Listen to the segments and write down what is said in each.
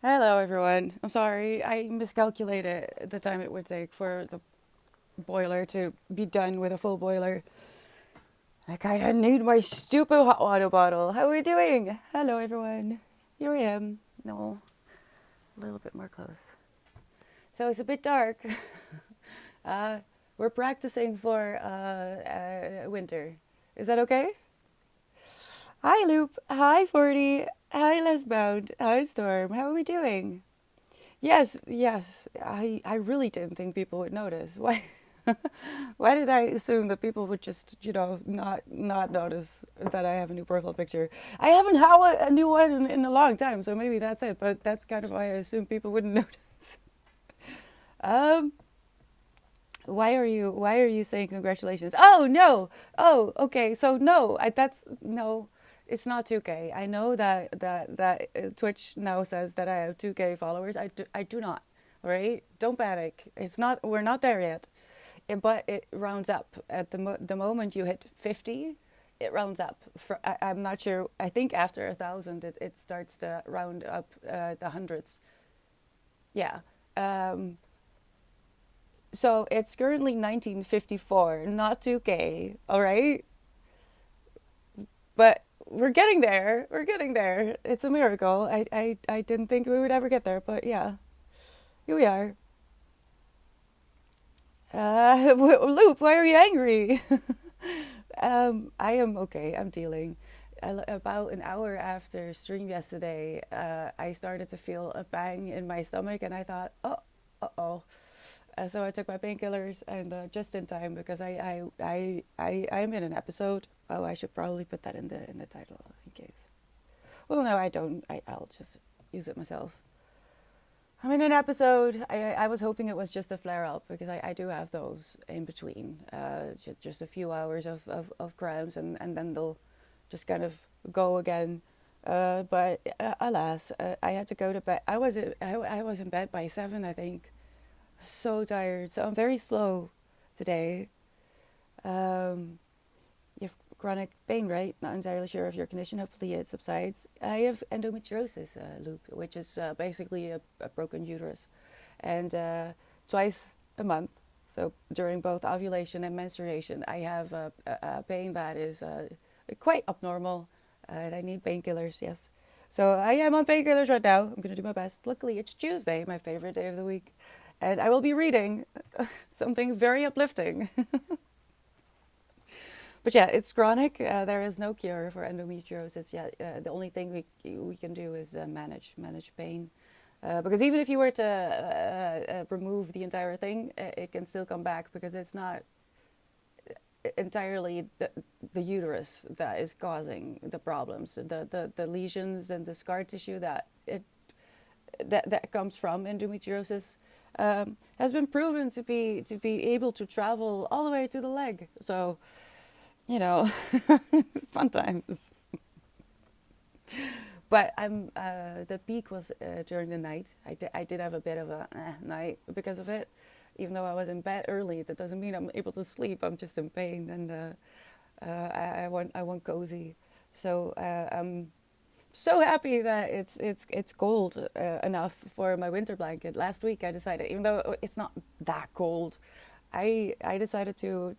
Hello, everyone. I'm sorry, I miscalculated the time it would take for the boiler to be done with a full boiler. I kind of need my stupid hot water bottle. How are we doing? Hello, everyone. Here I am. No, a little bit more close. So it's a bit dark. uh, we're practicing for winter. Is that okay? Hi, Loop. Hi, 40. Hi, Lesbound. Hi, Storm. How are we doing? Yes, yes. I really didn't think people would notice. Why? Why did I assume that people would just, not notice that I have a new profile picture? I haven't had a new one in a long time, so maybe that's it. But that's kind of why I assumed people wouldn't notice. Um, why are you saying congratulations? Oh no. Oh, okay. So no, that's no. It's not 2K. I know that Twitch now says that I have 2K followers. I do not. Right? Don't panic. It's not. We're not there yet. But it rounds up at the moment you hit 50. It rounds up. I'm not sure. I think after 1,000, it starts to round up the hundreds. Yeah. Um, so it's currently 1954, not 2K. All right, but we're getting there. We're getting there. It's a miracle. I didn't think we would ever get there, but yeah, here we are. Loop, why are you angry? I am okay. I'm dealing. About an hour after stream yesterday, I started to feel a bang in my stomach, and I thought, oh, uh-oh. So I took my painkillers, and just in time because I'm in an episode. Oh, I should probably put that in the title in case. Well, no, I don't. I'll just use it myself. I'm in an episode. I was hoping it was just a flare up because I do have those in between. Just a few hours of cramps, and then they'll just kind of go again. But alas, I had to go to bed. I was in bed by 7, I think. So tired. So I'm very slow today. Um, you have chronic pain, right? Not entirely sure of your condition. Hopefully it subsides. I have endometriosis, Loop, which is basically a broken uterus. And twice a month, so during both ovulation and menstruation, I have a pain that is quite abnormal. And I need painkillers, yes. So I am on painkillers right now. I'm going to do my best. Luckily, it's Tuesday, my favorite day of the week. And I will be reading something very uplifting. But yeah, it's chronic. There is no cure for endometriosis yet. The only thing we can do is manage pain. Because even if you were to remove the entire thing, it can still come back because it's not entirely the uterus that is causing the problems. The lesions and the scar tissue that comes from endometriosis has been proven to be able to travel all the way to the leg. So you know, fun times. But the peak was during the night. I did have a bit of a night because of it. Even though I was in bed early, that doesn't mean I'm able to sleep. I'm just in pain, and I want cozy. So I'm so happy that it's cold enough for my winter blanket. Last week I decided, even though it's not that cold, I decided to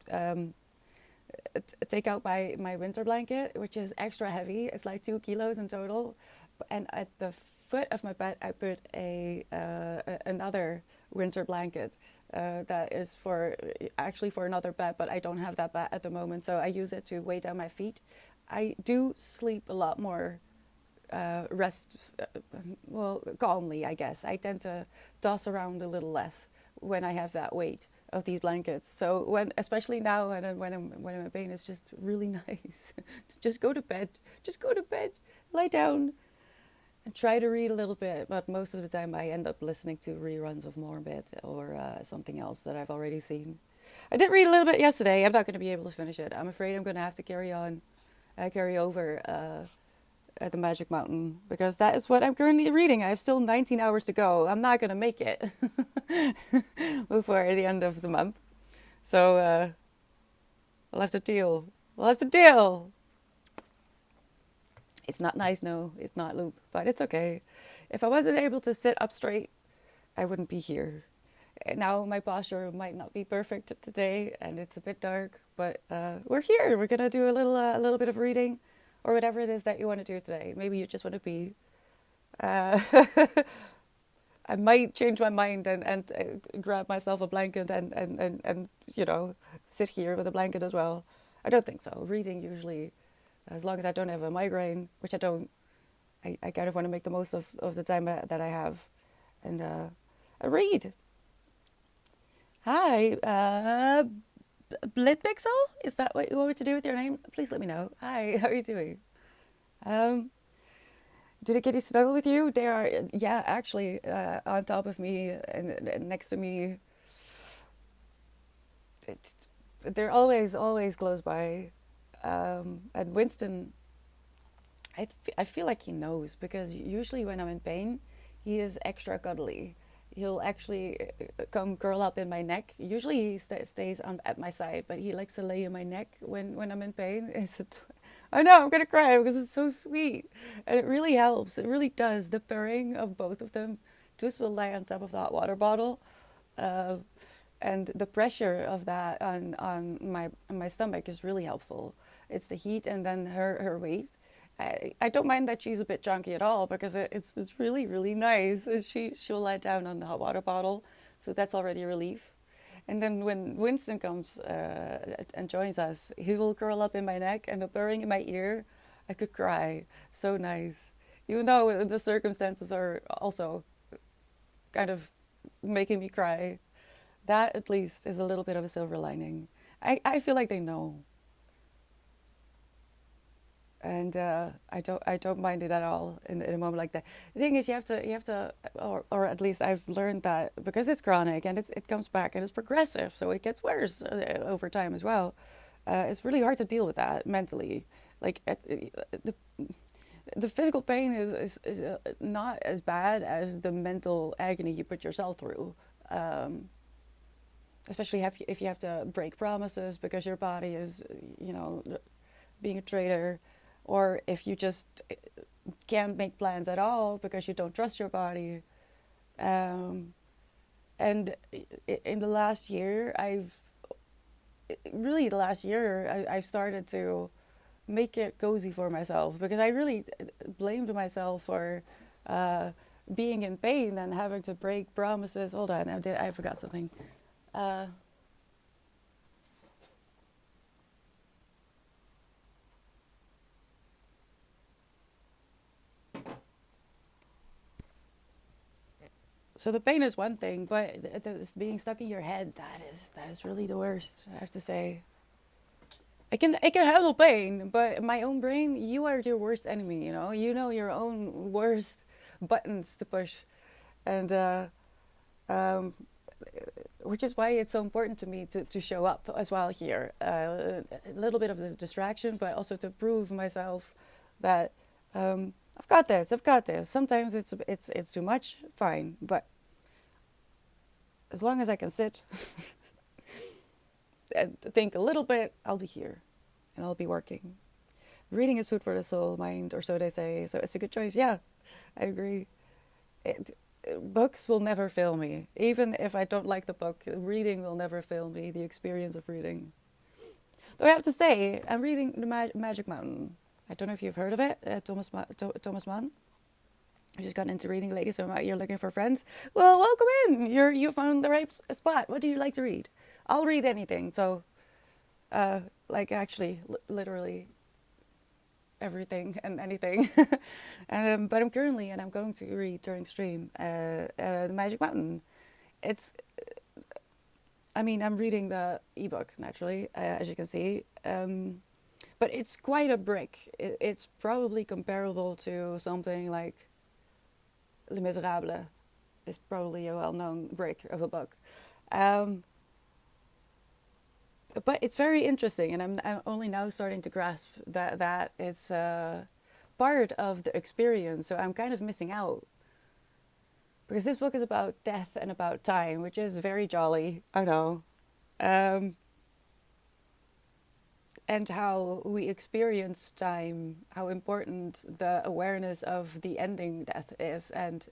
take out my winter blanket, which is extra heavy. It's like 2 kilos in total. And at the foot of my bed, I put another winter blanket that is for another bed, but I don't have that bed at the moment, so I use it to weigh down my feet. I do sleep a lot more well, calmly, I guess. I tend to toss around a little less when I have that weight of these blankets. So especially now, when I'm in pain, it's just really nice. Just go to bed. Just go to bed. Lie down and try to read a little bit. But most of the time, I end up listening to reruns of Morbid or something else that I've already seen. I did read a little bit yesterday. I'm not going to be able to finish it. I'm afraid I'm going to have to carry over at the Magic Mountain because that is what I'm currently reading. I have still 19 hours to go. I'm not going to make it before the end of the month. So I'll have to deal. We'll have to deal. It's not nice, no. It's not Loop, but it's okay. If I wasn't able to sit up straight, I wouldn't be here. Now my posture might not be perfect today, and it's a bit dark, but we're here. We're gonna do a little bit of reading, or whatever it is that you want to do today. Maybe you just want to be. Uh, I might change my mind and grab myself a blanket and sit here with a blanket as well. I don't think so. Reading usually, as long as I don't have a migraine, which I don't, I kind of want to make the most of the time that I have, and I read. Hi, Blitpixel? Is that what you want me to do with your name? Please let me know. Hi, how are you doing? Um, did a kitty snuggle with you? They are, yeah, actually, on top of me and next to me. It's, they're always close by. And Winston, I feel like he knows because usually when I'm in pain, he is extra cuddly. He'll actually come curl up in my neck. Usually he stays at my side, but he likes to lay in my neck when I'm in pain. I know I'm gonna cry because it's so sweet, and it really helps. It really does. The purring of both of them. Tus will lie on top of the hot water bottle, uh, and the pressure of that on my stomach is really helpful. It's the heat and then her weight. I don't mind that she's a bit chunky at all because it's really nice. And she'll lie down on the hot water bottle, so that's already a relief. And then when Winston comes and joins us, he will curl up in my neck and the purring in my ear. I could cry. So nice. Even though the circumstances are also kind of making me cry, that at least is a little bit of a silver lining. I feel like they know, and I don't mind it at all in a moment like that. The thing is, you have to, or at least I've learned that because it's chronic and it comes back and it's progressive, so it gets worse over time as well. It's really hard to deal with that mentally. Like the physical pain is not as bad as the mental agony you put yourself through. Um, Especially if you have to break promises because your body is, you know, being a traitor, or if you just can't make plans at all because you don't trust your body. Um, and in the last year, the last year, I've started to make it cozy for myself because I really blamed myself for uh, being in pain and having to break promises. Hold on, I forgot something. Uh, so the pain is one thing, but being stuck in your head, that is really the worst, I have to say. I can handle pain, but my own brain, you are your worst enemy, you know? You know your own worst buttons to push. And um, which is why it's so important to me to show up as well here. A little bit of the distraction, but also to prove myself that I've got this. I've got this. Sometimes it's too much, fine, but as long as I can sit and think a little bit, I'll be here, and I'll be working. Reading is food for the soul, mind, or so they say. So it's a good choice. Yeah, I agree. It, Books will never fail me. Even if I don't like the book, reading will never fail me. The experience of reading. Though I have to say, I'm reading The Magic Mountain. I don't know if you've heard of it, Thomas Mann. I just got into reading lately, so I'm out here looking for friends. Well, welcome in. You found the right spot. What do you like to read? I'll read anything. So, like actually, literally everything and anything. But I'm currently, and I'm going to read during stream, The Magic Mountain. It's, I mean, I'm reading the ebook naturally, as you can see. But it's quite a brick. It's probably comparable to something like Les Miserables. Is probably a well-known brick of a book. Um, but it's very interesting, and I'm only now starting to grasp that it's part of the experience. So I'm kind of missing out because this book is about death and about time, which is very jolly. I know. Um, and how we experience time, how important the awareness of the ending death is, and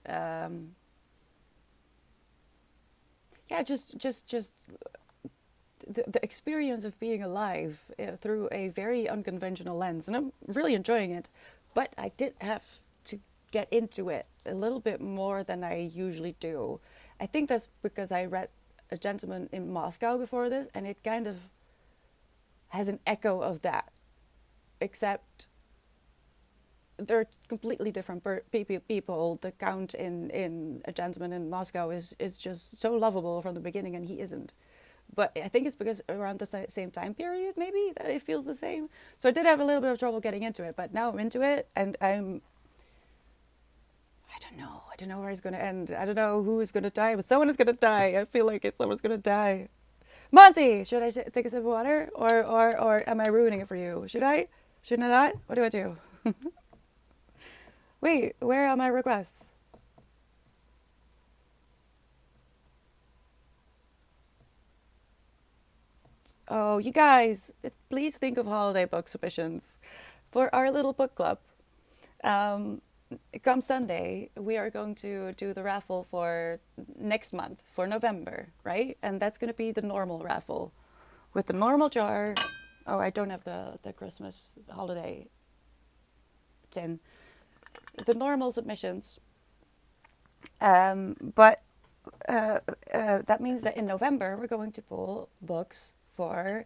yeah, just the experience of being alive through a very unconventional lens, and I'm really enjoying it. But I did have to get into it a little bit more than I usually do. I think that's because I read A Gentleman in Moscow before this, and it kind of has an echo of that, except they're completely different people. The count in A Gentleman in Moscow is just so lovable from the beginning, and he isn't. But I think it's because around the same time period, maybe, that it feels the same. So I did have a little bit of trouble getting into it, but now I'm into it, and I don't know. I don't know where it's going to end. I don't know who is going to die, but someone is going to die. I feel like someone's going to die. Monty, should I take a sip of water, or am I ruining it for you? Should I? Shouldn't I not? What do I do? Wait, where are my requests? Oh, you guys, please think of holiday book submissions for our little book club. Um, Come Sunday, we are going to do the raffle for next month, for November, right? And that's going to be the normal raffle with the normal jar. Oh, I don't have the Christmas holiday tin. The normal submissions. But that means that in November, we're going to pull books for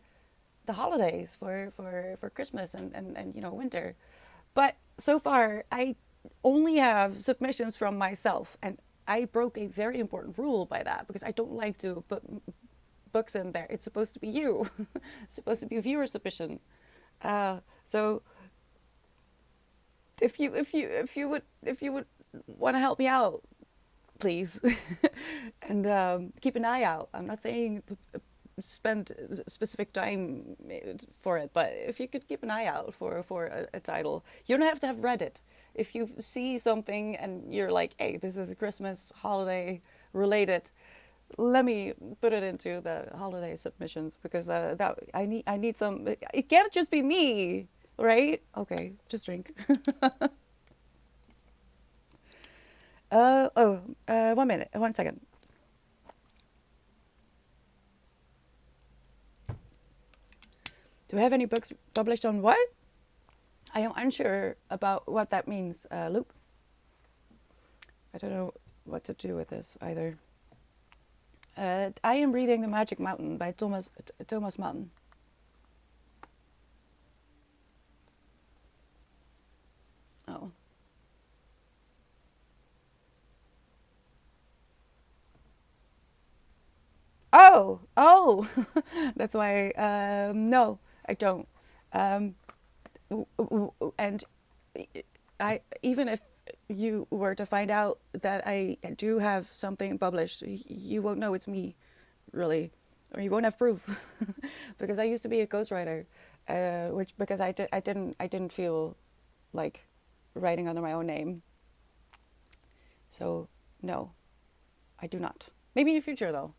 the holidays, for Christmas and winter. But so far, I only have submissions from myself, and I broke a very important rule by that, because I don't like to put books in there. It's supposed to be you. It's supposed to be a viewer submission. So if you would want to help me out, please, and keep an eye out. I'm not saying spend specific time for it, but if you could keep an eye out for a title, you don't have to have read it. If you see something and you're like, hey, this is a Christmas holiday related, let me put it into the holiday submissions, because that I need some. It can't just be me, right? Okay, just drink. 1 minute, 1 second. Do I have any books published on what? I am unsure about what that means, Loop. I don't know what to do with this either. I am reading The Magic Mountain by Thomas Mann. Oh. Oh, that's why. No, I don't. Um, and I, even if you were to find out that I do have something published, you won't know it's me, really, or you won't have proof, because I used to be a ghostwriter, which because I didn't feel like writing under my own name. So no, I do not. Maybe in the future though.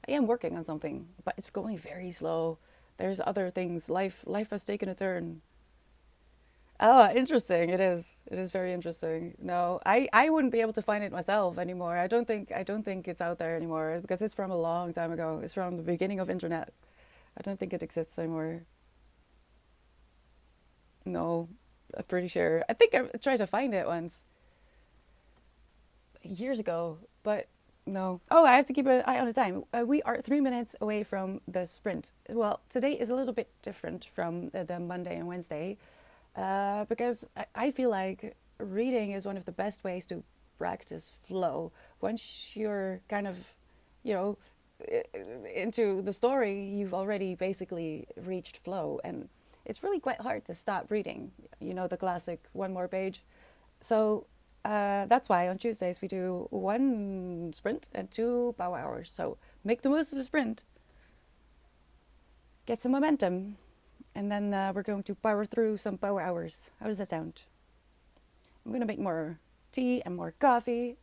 I am working on something, but it's going very slow. There's other things. Life has taken a turn. Oh, interesting. It is. It is very interesting. No, I wouldn't be able to find it myself anymore. I don't think it's out there anymore, because it's from a long time ago. It's from the beginning of internet. I don't think it exists anymore. No, I'm pretty sure. I think I tried to find it once years ago, but no. Oh, I have to keep an eye on the time. We are 3 minutes away from the sprint. Well, today is a little bit different from the Monday and Wednesday, because I feel like reading is one of the best ways to practice flow. Once you're kind of, you know, into the story, you've already basically reached flow, and it's really quite hard to stop reading. You know, the classic one more page. So that's why on Tuesdays we do one sprint and two power hours. So make the most of the sprint, get some momentum, and then we're going to power through some power hours. How does that sound? I'm going to make more tea and more coffee.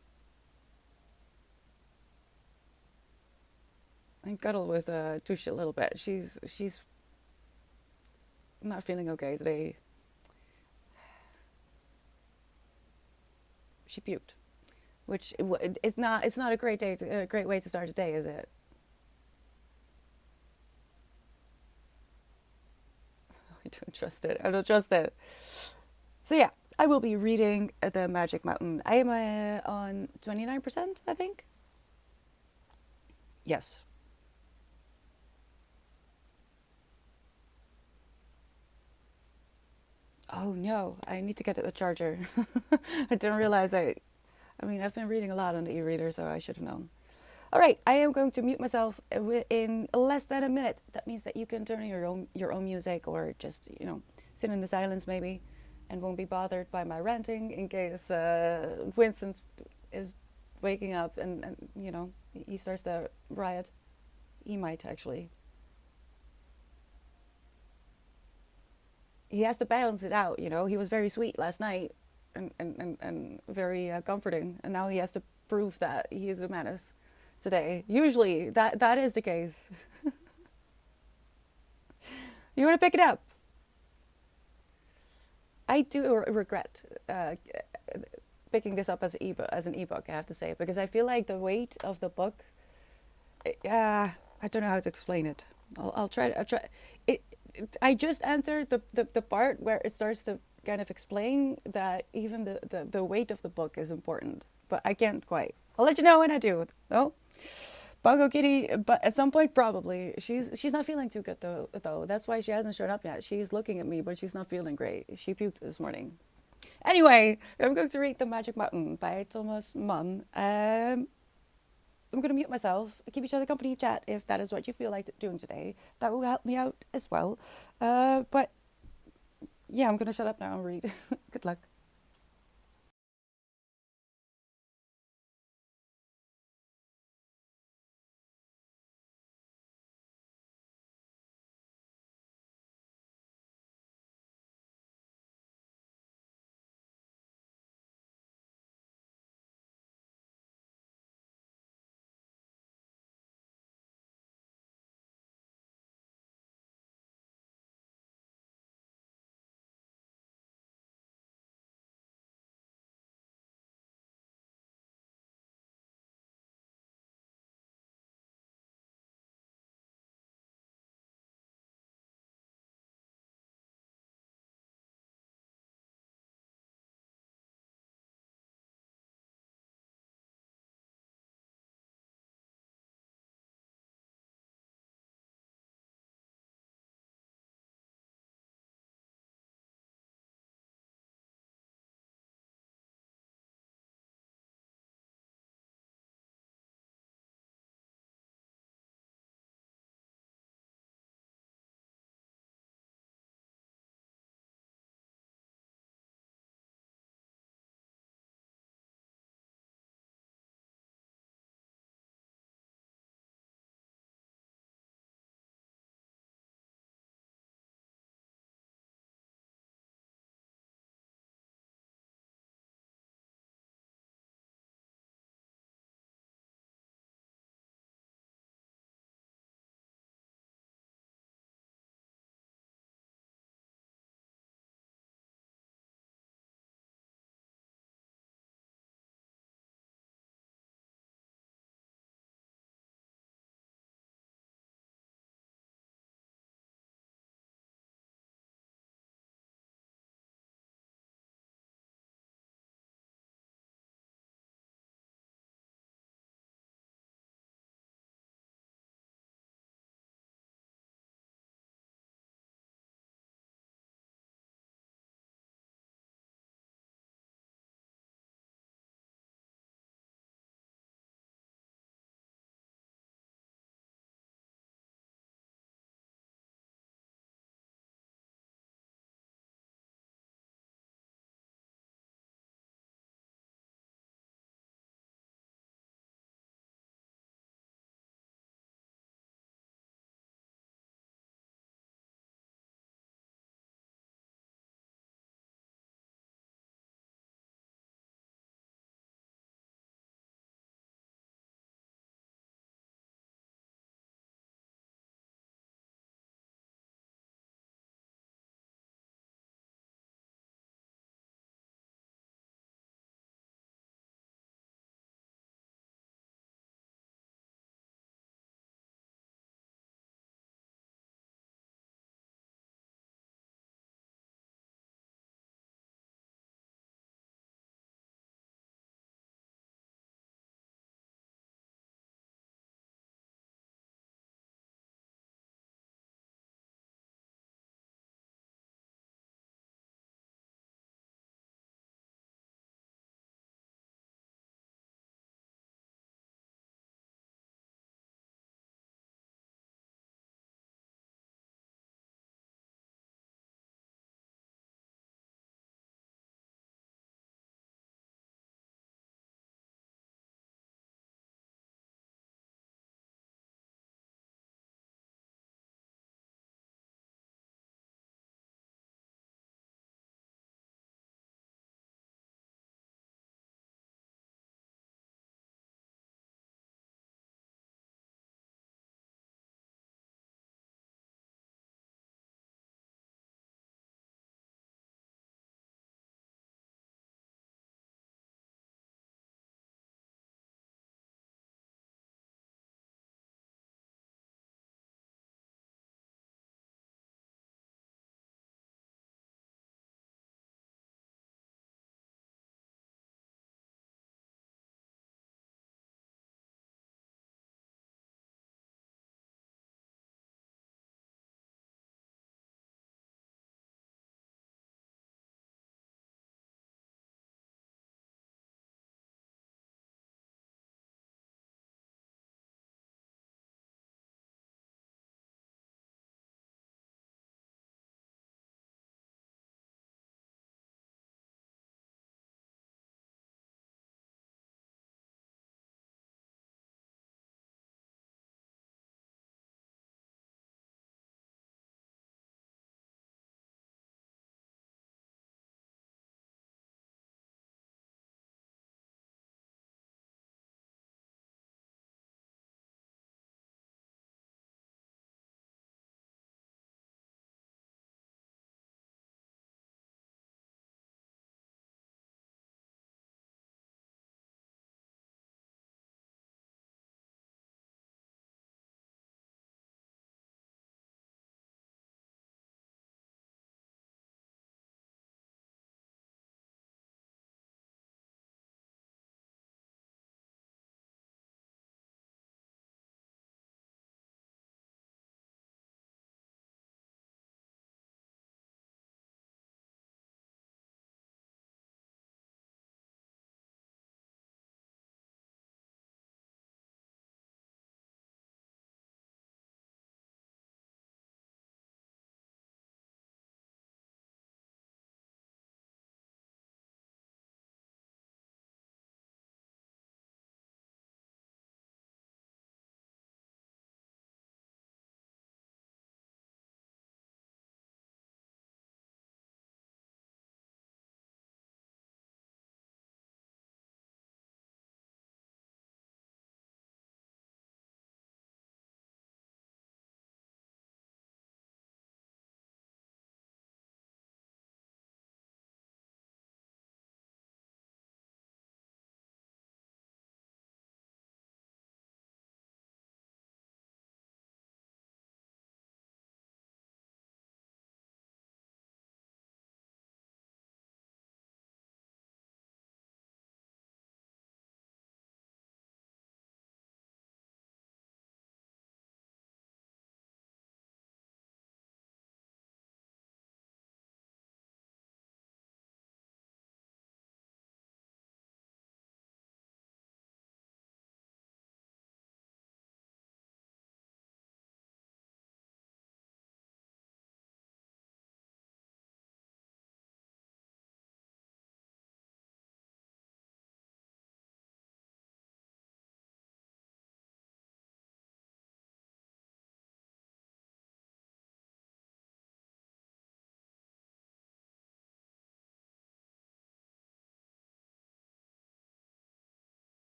I cuddle with Tush a little bit. She's I'm not feeling okay today. She puked, which it's not a great day, a great way to start a day, is it? I don't trust it. I don't trust it. So yeah, I will be reading the Magic Mountain. I am on 29%, I think. Yes. Oh no, I need to get a charger. I didn't realize I mean, I've been reading a lot on the e-reader, so I should have known. All right, I am going to mute myself in less than a minute. That means that you can turn on your own music, or just sit in the silence maybe, and won't be bothered by my ranting in case Winston is waking up and he starts to riot. He might actually. He has to balance it out. He was very sweet last night, and very comforting, and now he has to prove that he is a menace today. Usually that is the case. You want to pick it up? I do regret picking this up as an ebook. I have to say, because I feel like the weight of the book. I don't know how to explain it. I'll try. I'll try. It. I just entered the part where it starts to kind of explain that even the weight of the book is important, but I can't quite. I'll let you know when I do. No, Bongo Kitty, but at some point probably she's not feeling too good though. That's why she hasn't shown up yet. She's looking at me, but she's not feeling great. She puked this morning. Anyway, I'm going to read The Magic Mountain by Thomas Mann. I'm going to mute myself, keep each other company, chat if that is what you feel like doing today. That will help me out as well. But yeah, I'm going to shut up now and read. Good luck.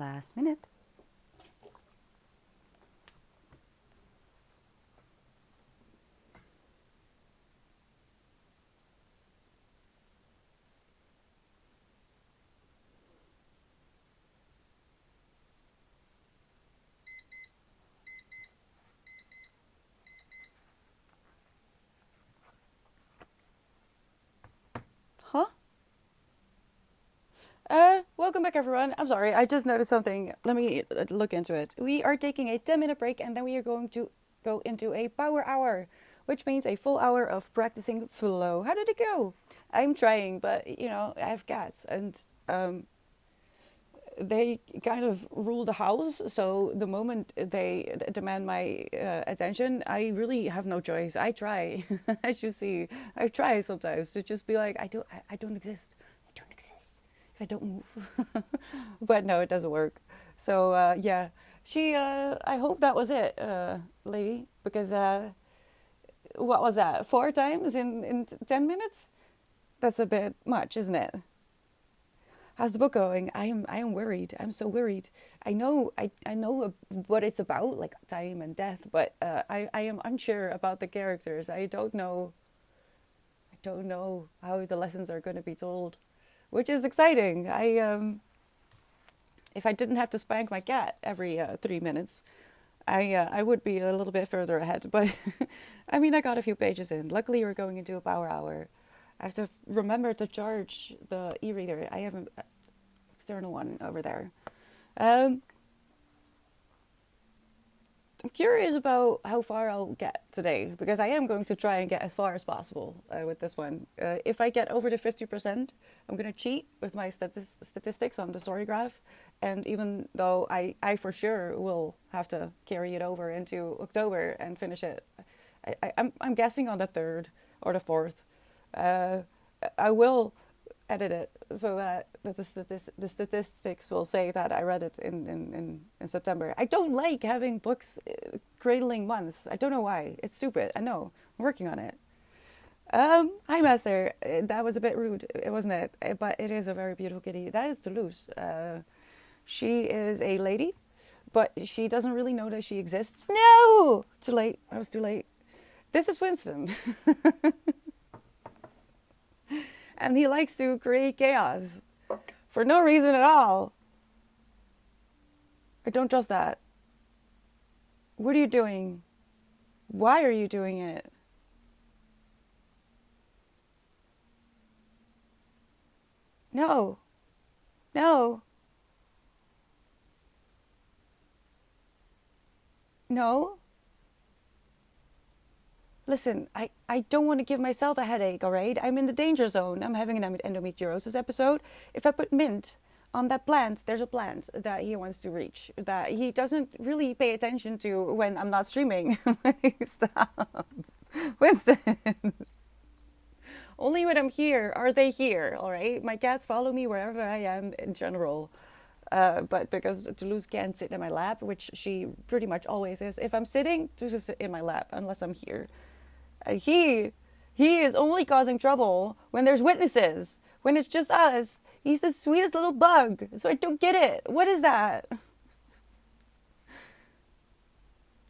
Last minute. Huh? Welcome back, everyone. I'm sorry, I just noticed something. Let me look into it. We are taking a 10-minute break and then we are going to go into a power hour, which means a full hour of practicing flow. How did it go? I'm trying, but I have cats and they kind of rule the house. So the moment they demand my attention, I really have no choice. I try, as you see, I try sometimes to just be like, I don't exist. I don't exist if I don't move. But no, it doesn't work. So yeah, I hope that was it, lady, because what was that? 4 times in 10 minutes? That's a bit much, isn't it? How's the book going? I am worried. I'm so worried. I know what it's about, like time and death, but I am unsure about the characters. I don't know how the lessons are going to be told, which is exciting. If I didn't have to spank my cat every 3 minutes, I would be a little bit further ahead. But I mean, I got a few pages in. Luckily, we're going into a power hour. I have to remember to charge the e-reader. I have an external one over there. Um, I'm curious about how far I'll get today because I am going to try and get as far as possible with this one. If I get over the 50%, I'm going to cheat with my statistics on the story graph. And even though I for sure will have to carry it over into October and finish it, I'm guessing on the 3rd or the 4th. Uh, I will edit it so that the statistics will say that I read it in September. I don't like having books cradling months. I don't know why. It's stupid. I know. I'm working on it. Hi, Master. That was a bit rude, wasn't it? But it is a very beautiful kitty. That is Toulouse. She is a lady, but she doesn't really know that she exists. No! Too late. I was too late. This is Winston. And he likes to create chaos for no reason at all. I don't trust that. What are you doing? Why are you doing it? No. No. No. Listen, I don't want to give myself a headache, all right? I'm in the danger zone. I'm having an endometriosis episode. If I put mint on that plant, there's a plant that he wants to reach that he doesn't really pay attention to when I'm not streaming. Stop. Winston. Only when I'm here are they here, all right? My cats follow me wherever I am in general. But because Toulouse can't sit in my lap, which she pretty much always is, if I'm sitting, Toulouse is in my lap unless I'm here. He is only causing trouble when there's witnesses. When it's just us, he's the sweetest little bug. So I don't get it. What is that?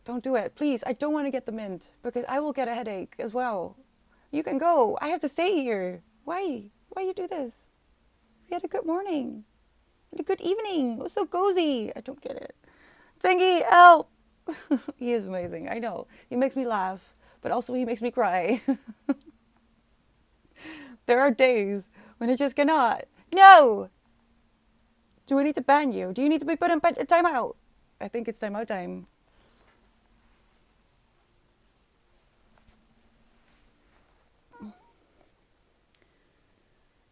Don't do it, please. I don't want to get the mint because I will get a headache as well. You can go. I have to stay here. Why? Why you do this? We had a good morning. We had a good evening. It was so cozy. I don't get it. Thingy, help. He is amazing. I know. He makes me laugh, but also he makes me cry. There are days when I just cannot. No! Do I need to ban you? Do you need to be put in timeout? I think it's timeout time.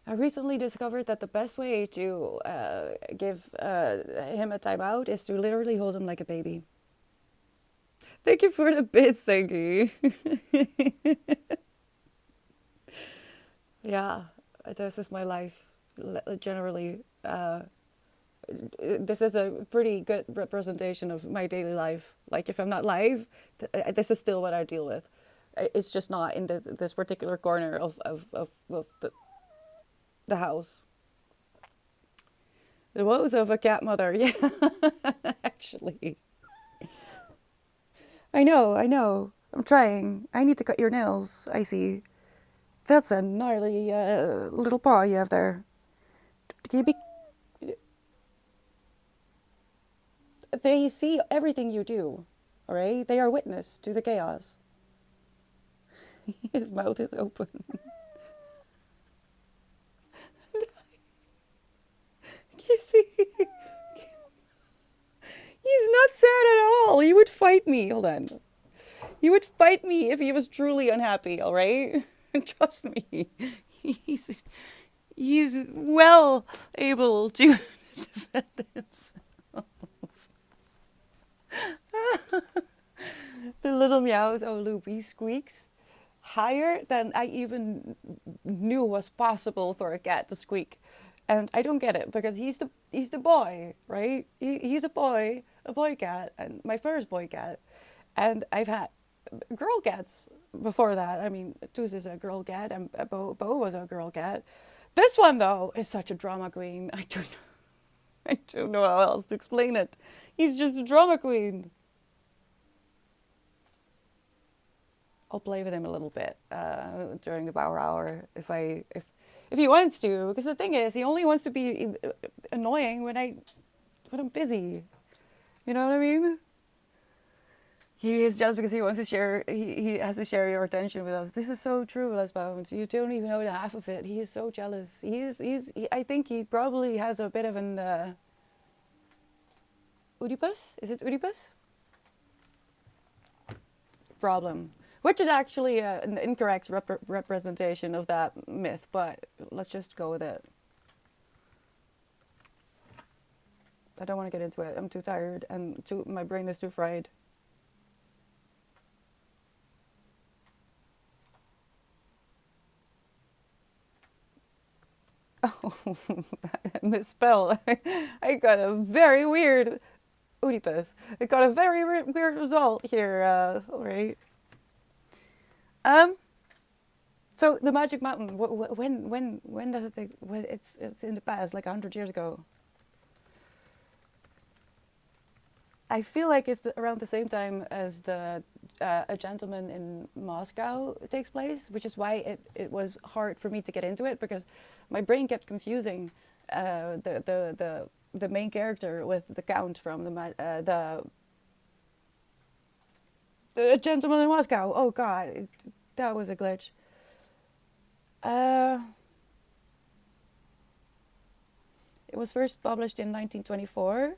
I recently discovered that the best way to give him a timeout is to literally hold him like a baby. Thank you for the bits, Sengi. Yeah, this is my life. Generally, this is a pretty good representation of my daily life. Like if I'm not live, this is still what I deal with. It's just not in this particular corner of the house. The woes of a cat mother. Yeah, actually. I know, I know. I'm trying. I need to cut your nails. I see. That's a gnarly little paw you have there. Can you be... They see everything you do, all right? They are witness to the chaos. His mouth is open. You see? He's not sad at all. He would fight me. Hold on. He would fight me if he was truly unhappy, all right? Trust me. He's he's well able to defend himself. The little meows. Oh, Loopy squeaks higher than I even knew was possible for a cat to squeak. And I don't get it because he's the boy, right? He's a boy cat, and my first boy cat. And I've had girl cats before that. I mean, Tooth is a girl cat, and Bo was a girl cat. This one though is such a drama queen. I don't know how else to explain it. He's just a drama queen. I'll play with him a little bit during the power hour if he wants to. Because the thing is, he only wants to be annoying when I'm busy. You know what I mean? He is just because he wants to share. He has to share your attention with us. This is so true, Les Bounds. You don't even know the half of it. He is so jealous. I think he probably has a bit of an Oedipus. Is it Oedipus? Problem. Which is actually an incorrect representation of that myth, but let's just go with it. I don't want to get into it. I'm too tired and my brain is too fried. Oh, misspelled. I got a very weird Oedipus. I got a very weird result here. All right. So the Magic Mountain. When does it take? When it's in the past, like 100 years ago. I feel like it's around the same time as the A Gentleman in Moscow takes place, which is why it was hard for me to get into it because my brain kept confusing the main character with the Count from the A Gentleman in Moscow. Oh God, that was a glitch. It was first published in 1924.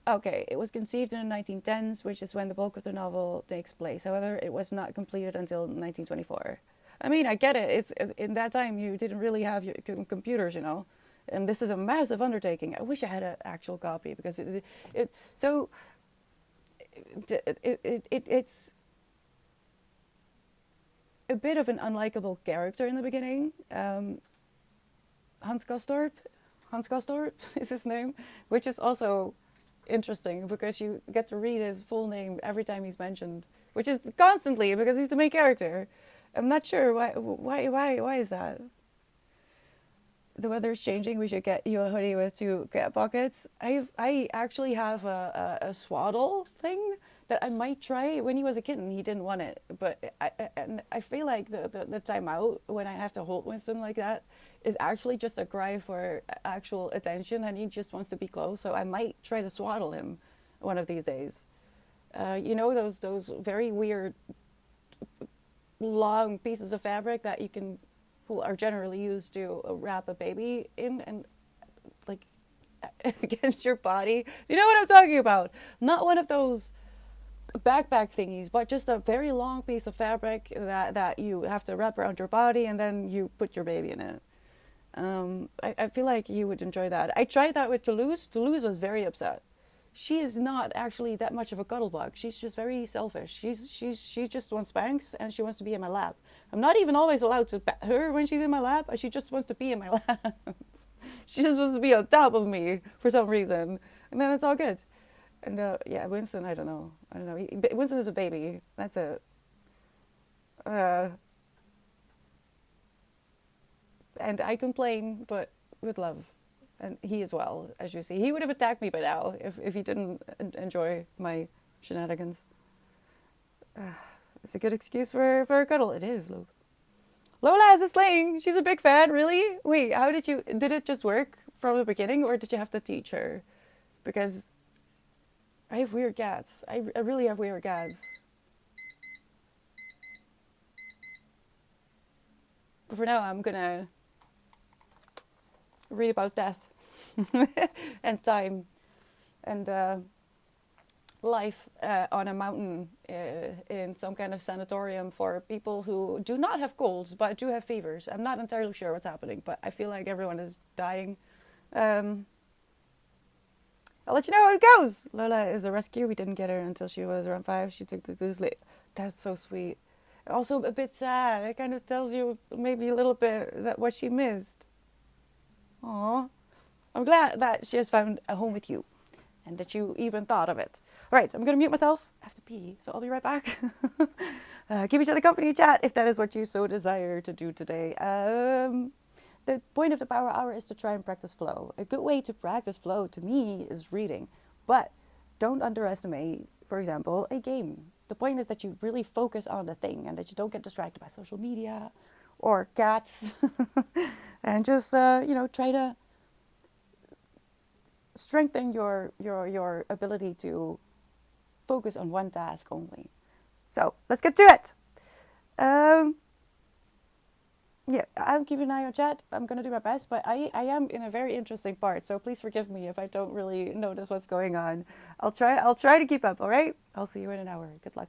Okay, it was conceived in the 1910s, which is when the bulk of the novel takes place. However, it was not completed until 1924. I mean, I get it. It's in that time you didn't really have your computers, you know, and this is a massive undertaking. I wish I had an actual copy because it's a bit of an unlikable character in the beginning. Hans Gostorp is his name, which is also interesting because you get to read his full name every time he's mentioned, which is constantly because he's the main character. I'm not sure why is that? The weather's changing. We should get you a hoodie with 2 cat pockets. I actually have a swaddle thing that I might try. When he was a kitten, he didn't want it, but I feel like the time out when I have to hold Winston like that is actually just a cry for actual attention, and he just wants to be close. So I might try to swaddle him one of these days. You know those very weird long pieces of fabric that are generally used to wrap a baby in and like against your body. You know what I'm talking about? Not one of those backpack thingies, but just a very long piece of fabric that you have to wrap around your body and then you put your baby in it. I feel like you would enjoy that. I tried that with Toulouse. Toulouse was very upset. She is not actually that much of a cuddle bug. She's just very selfish. She just wants Spanx and she wants to be in my lap. I'm not even always allowed to pet her when she's in my lap. She just wants to be in my lap. She just wants to be on top of me for some reason, and then it's all good. And yeah, Winston, I don't know. Winston is a baby. That's it. And I complain, but with love. And he as well, as you see. He would have attacked me by now if he didn't enjoy my shenanigans. It's a good excuse for a cuddle. It is, Luke. Lola has a sling. She's a big fan, really? Wait, how did it just work from the beginning, or did you have to teach her? Because I have weird cats. I really have weird cats. But for now, I'm gonna read about death and time and life on a mountain in some kind of sanatorium for people who do not have colds but do have fevers. I'm not entirely sure what's happening, but I feel like everyone is dying. Um, I'll let you know how it goes. Lola is a rescue. We didn't get her until she was around 5. She took this late. That's so sweet. Also a bit sad. It kind of tells you maybe a little bit that what she missed. Aww. I'm glad that she has found a home with you and that you even thought of it. All right, I'm going to mute myself. I have to pee, so I'll be right back. Keep each other company, chat, if that is what you so desire to do today. The point of the power hour is to try and practice flow. A good way to practice flow, to me, is reading. But don't underestimate, for example, a game. The point is that you really focus on the thing and that you don't get distracted by social media or cats. And just, try to strengthen your ability to focus on one task only. So let's get to it. Yeah, I'm keeping an eye on chat. I'm gonna do my best, but I am in a very interesting part, so please forgive me if I don't really notice what's going on. I'll try to keep up, all right? I'll see you in an hour. Good luck.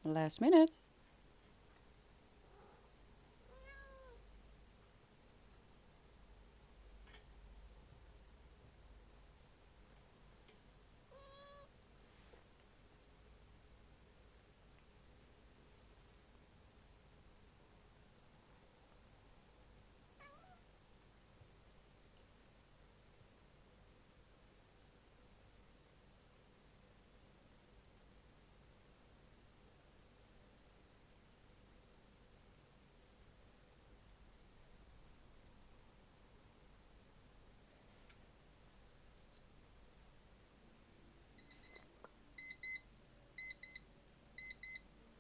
Last minute.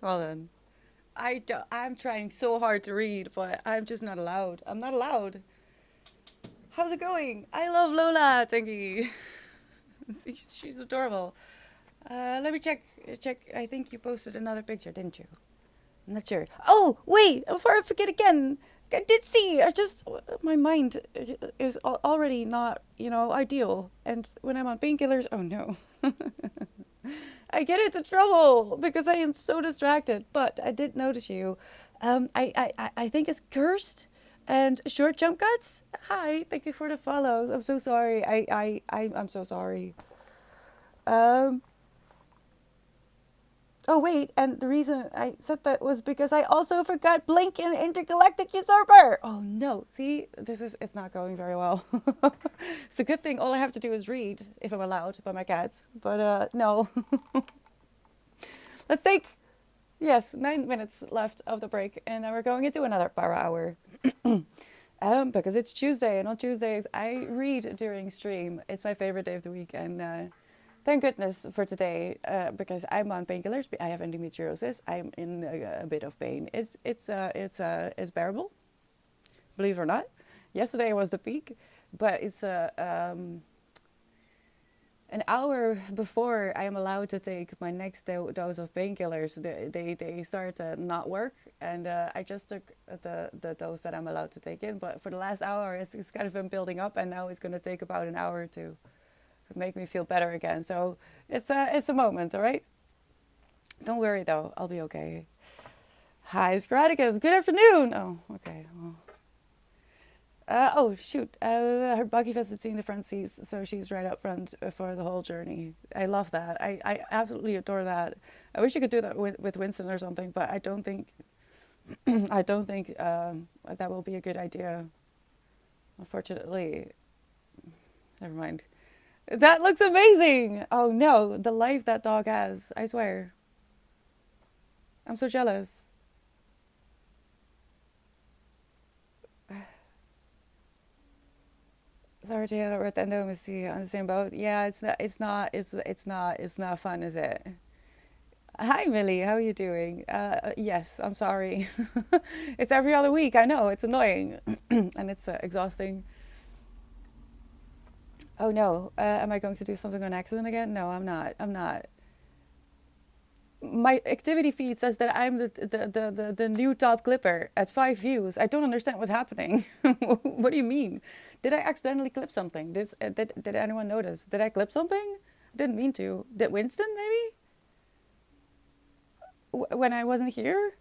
Well then. I'm trying so hard to read, but I'm just not allowed. I'm not allowed. How's it going? I love Lola, Tinky. She's adorable. Let me check. Check. I think you posted another picture, didn't you? I'm not sure. Oh, wait! Before I forget again, I did see. I just my mind is already not, ideal. And when I'm on painkillers, oh no, I get into trouble because I am so distracted. But I did notice you. I think it's cursed. And short jump cuts. Hi, thank you for the follows. I'm so sorry. I'm so sorry. Um, Oh wait, and the reason I said that was because I also forgot Blink and Intergalactic Usurper. Oh no, see, it's not going very well. It's a good thing all I have to do is read, if I'm allowed, by my cats. But no. Let's take, yes, 9 minutes left of the break, and then we're going into another power hour. Because it's Tuesday, and on Tuesdays I read during stream. It's my favorite day of the week, and thank goodness for today, because I'm on painkillers. I have endometriosis. I'm in a bit of pain. It's bearable, believe it or not. Yesterday was the peak, but it's an hour before I am allowed to take my next dose of painkillers. They start to not work, and I just took the dose that I'm allowed to take in. But for the last hour, it's kind of been building up, and now it's going to take about an hour to make me feel better again. So it's a moment, all right? Don't worry though, I'll be okay. Hi, Scraticus. Good afternoon. Oh, okay. Well. Oh shoot, her buggy fits between the front seats, so she's right up front for the whole journey. I love that. I absolutely adore that. I wish you could do that with Winston or something, but I don't think I don't think that will be a good idea. Unfortunately, never mind. That looks amazing! Oh no, the life that dog has, I swear. I'm so jealous. Sorry to hear that we're at the end of on the same boat. Yeah, it's not fun, is it? Hi Millie, how are you doing? Yes, I'm sorry. It's every other week, I know, it's annoying. And it's exhausting. Oh no, am I going to do something on accident again? No, I'm not. My activity feed says that I'm the new top clipper at 5 views. I don't understand what's happening. What do you mean? Did I accidentally clip something? Did anyone notice? Did I clip something? Didn't mean to. Did Winston maybe? When I wasn't here?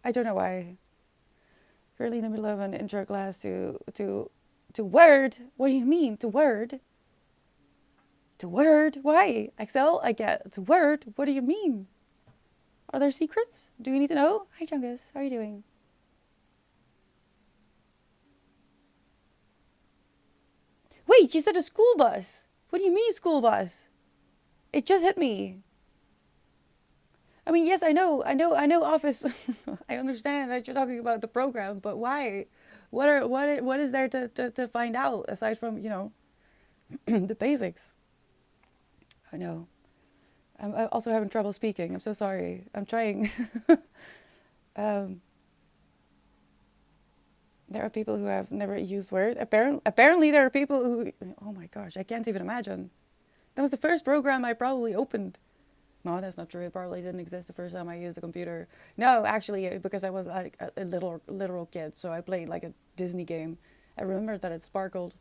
I don't know why. Really in the middle of an intro class to Word. What do you mean to Word? To Word? Why? Excel? I get to Word. What do you mean? Are there secrets? Do you need to know? Hi, Jungus. How are you doing? Wait, you said a school bus. What do you mean school bus? It just hit me. I mean, yes, I know Office. I understand that you're talking about the program, but why? What is there to find out aside from, the basics? I know. I'm also having trouble speaking. I'm so sorry. I'm trying. There are people who have never used Word. Apparently there are people who... Oh my gosh, I can't even imagine. That was the first program I probably opened. No, that's not true. It probably didn't exist the first time I used a computer. No, actually, because I was like a literal kid, so I played like a Disney game. I remember that it sparkled.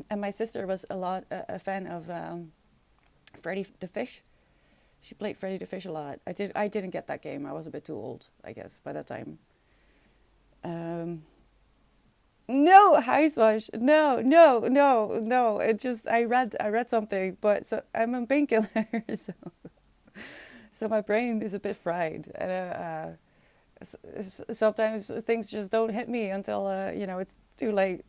And my sister was a fan of Freddy the Fish. She played Freddy the Fish a lot. I didn't get that game. I was a bit too old, I guess, by that time. Um, no, Huiswash. No, no, no, no. It just I read something, but so I'm on painkillers, so my brain is a bit fried, and sometimes things just don't hit me until it's too late.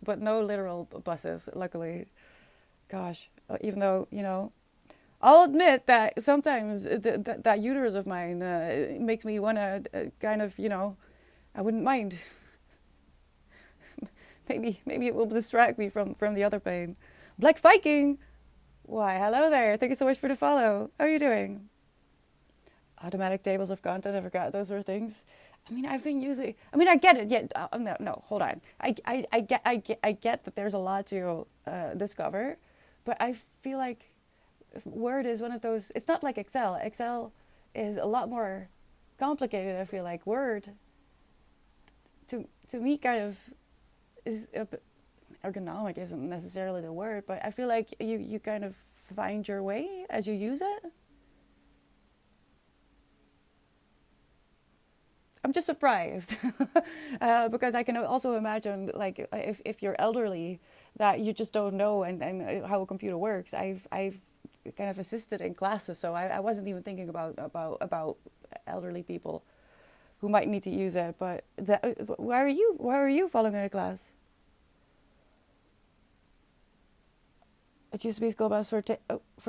But no literal buses, luckily. Gosh, even though I'll admit that sometimes that uterus of mine makes me want to kind of, I wouldn't mind. Maybe it will distract me from the other pain. Black Viking, why? Hello there. Thank you so much for the follow. How are you doing? Automatic tables of content. I forgot those were things. I mean, I've been using. I mean, I get it. Yeah. No, no. Hold on. I get that there's a lot to discover, but I feel like Word is one of those. It's not like Excel. Excel is a lot more complicated. I feel like Word, to me, kind of is ergonomic isn't necessarily the word, but I feel like you kind of find your way as you use it. I'm just surprised because I can also imagine like if you're elderly that you just don't know and how a computer works. I've kind of assisted in classes, so I wasn't even thinking about elderly people who might need to use it. But why are you following a class? It used to be school bus for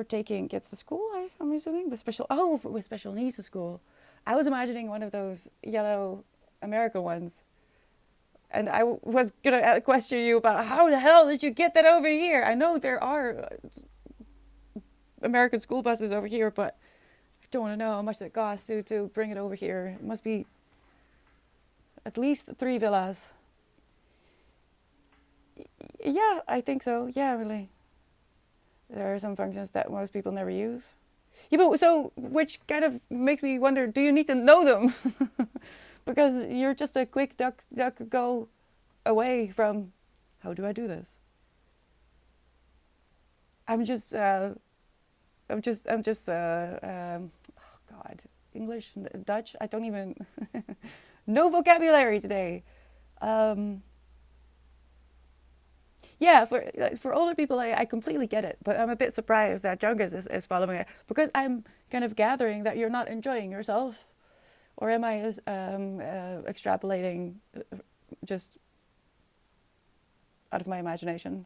taking kids to school. I'm assuming with special needs to school. I was imagining one of those yellow American ones. And I was going to question you about how the hell did you get that over here? I know there are American school buses over here, but I don't want to know how much it costs to bring it over here. It must be at least 3 villas. Yeah, I think so. Yeah, really. There are some functions that most people never use. Yeah, but so, which kind of makes me wonder, do you need to know them? Because you're just a quick duck go away from, how do I do this? I'm just, oh God, English, Dutch, I don't even, no vocabulary today. Yeah, for older people, I completely get it, but I'm a bit surprised that Jungus is following it because I'm kind of gathering that you're not enjoying yourself, or am I extrapolating just out of my imagination?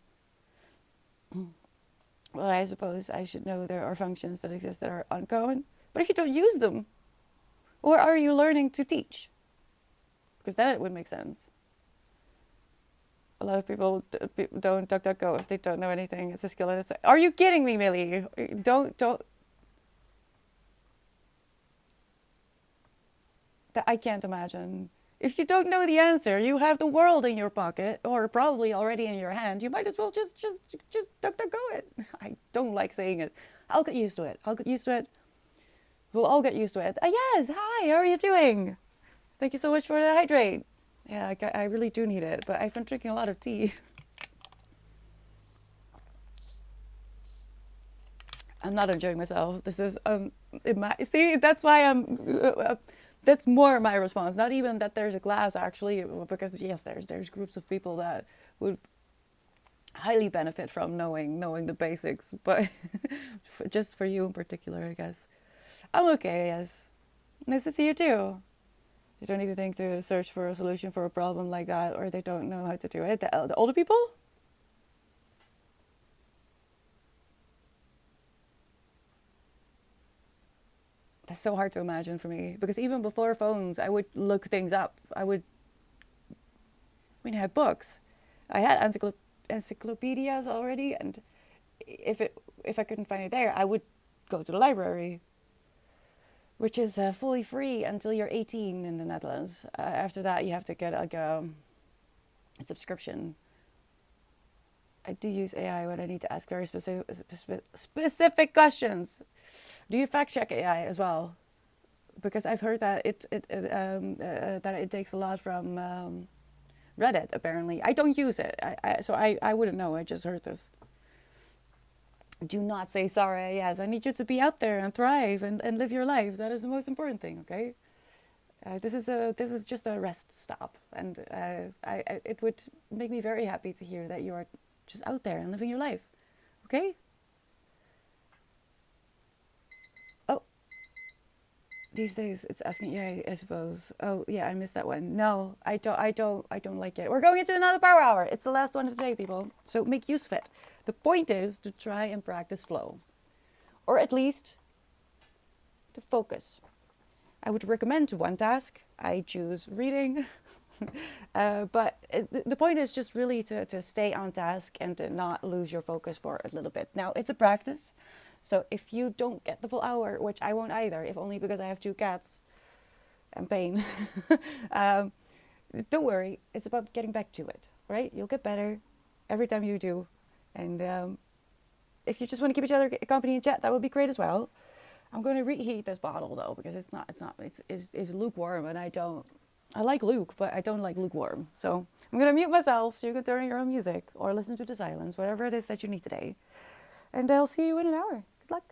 Well, I suppose I should know there are functions that exist that are uncommon, but if you don't use them, or are you learning to teach? Because then it would make sense. A lot of people don't DuckDuckGo if they don't know anything. It's a skill in itself. Are you kidding me, Millie? Don't. That I can't imagine. If you don't know the answer, you have the world in your pocket, or probably already in your hand. You might as well just DuckDuckGo it. I don't like saying it. I'll get used to it. We'll all get used to it. Yes, hi, how are you doing? Thank you so much for the hydrate. Yeah, I really do need it, but I've been drinking a lot of tea. I'm not enjoying myself. This is see, that's why that's more my response. Not even that there's a glass actually, because yes, there's groups of people that would highly benefit from knowing the basics, but just for you in particular, I guess. I'm okay. Yes, nice to see you too. They don't even think to search for a solution for a problem like that, or they don't know how to do it. The older people? That's so hard to imagine for me, because even before phones, I would look things up. I had books. I had encyclopedias already, and if I couldn't find it there, I would go to the library, which is fully free until you're 18 in the Netherlands. After that, you have to get like a subscription. I do use AI when I need to ask very specific questions. Do you fact check AI as well? Because I've heard that it takes a lot from Reddit. Apparently, I don't use it, so I wouldn't know. I just heard this. Do not say sorry. Yes, I need you to be out there and thrive and live your life. That is the most important thing. Okay. This is just a rest stop, and it would make me very happy to hear that you are just out there and living your life. Okay. Oh, these days it's asking. Yeah, I suppose. Oh, yeah, I missed that one. No, I don't. I don't like it. We're going into another power hour. It's the last one of the day, people. So make use of it. The point is to try and practice flow, or at least to focus. I would recommend to one task. I choose reading. But the point is just really to stay on task and to not lose your focus for a little bit. Now, it's a practice. So if you don't get the full hour, which I won't either, if only because I have two cats and pain, um, don't worry. It's about getting back to it, right? You'll get better every time you do. And if you just want to keep each other company and chat, that would be great as well. I'm going to reheat this bottle though because it's lukewarm and I like Luke, but I don't like lukewarm. So I'm going to mute myself so you can turn on your own music or listen to the silence, whatever it is that you need today. And I'll see you in an hour. Good luck.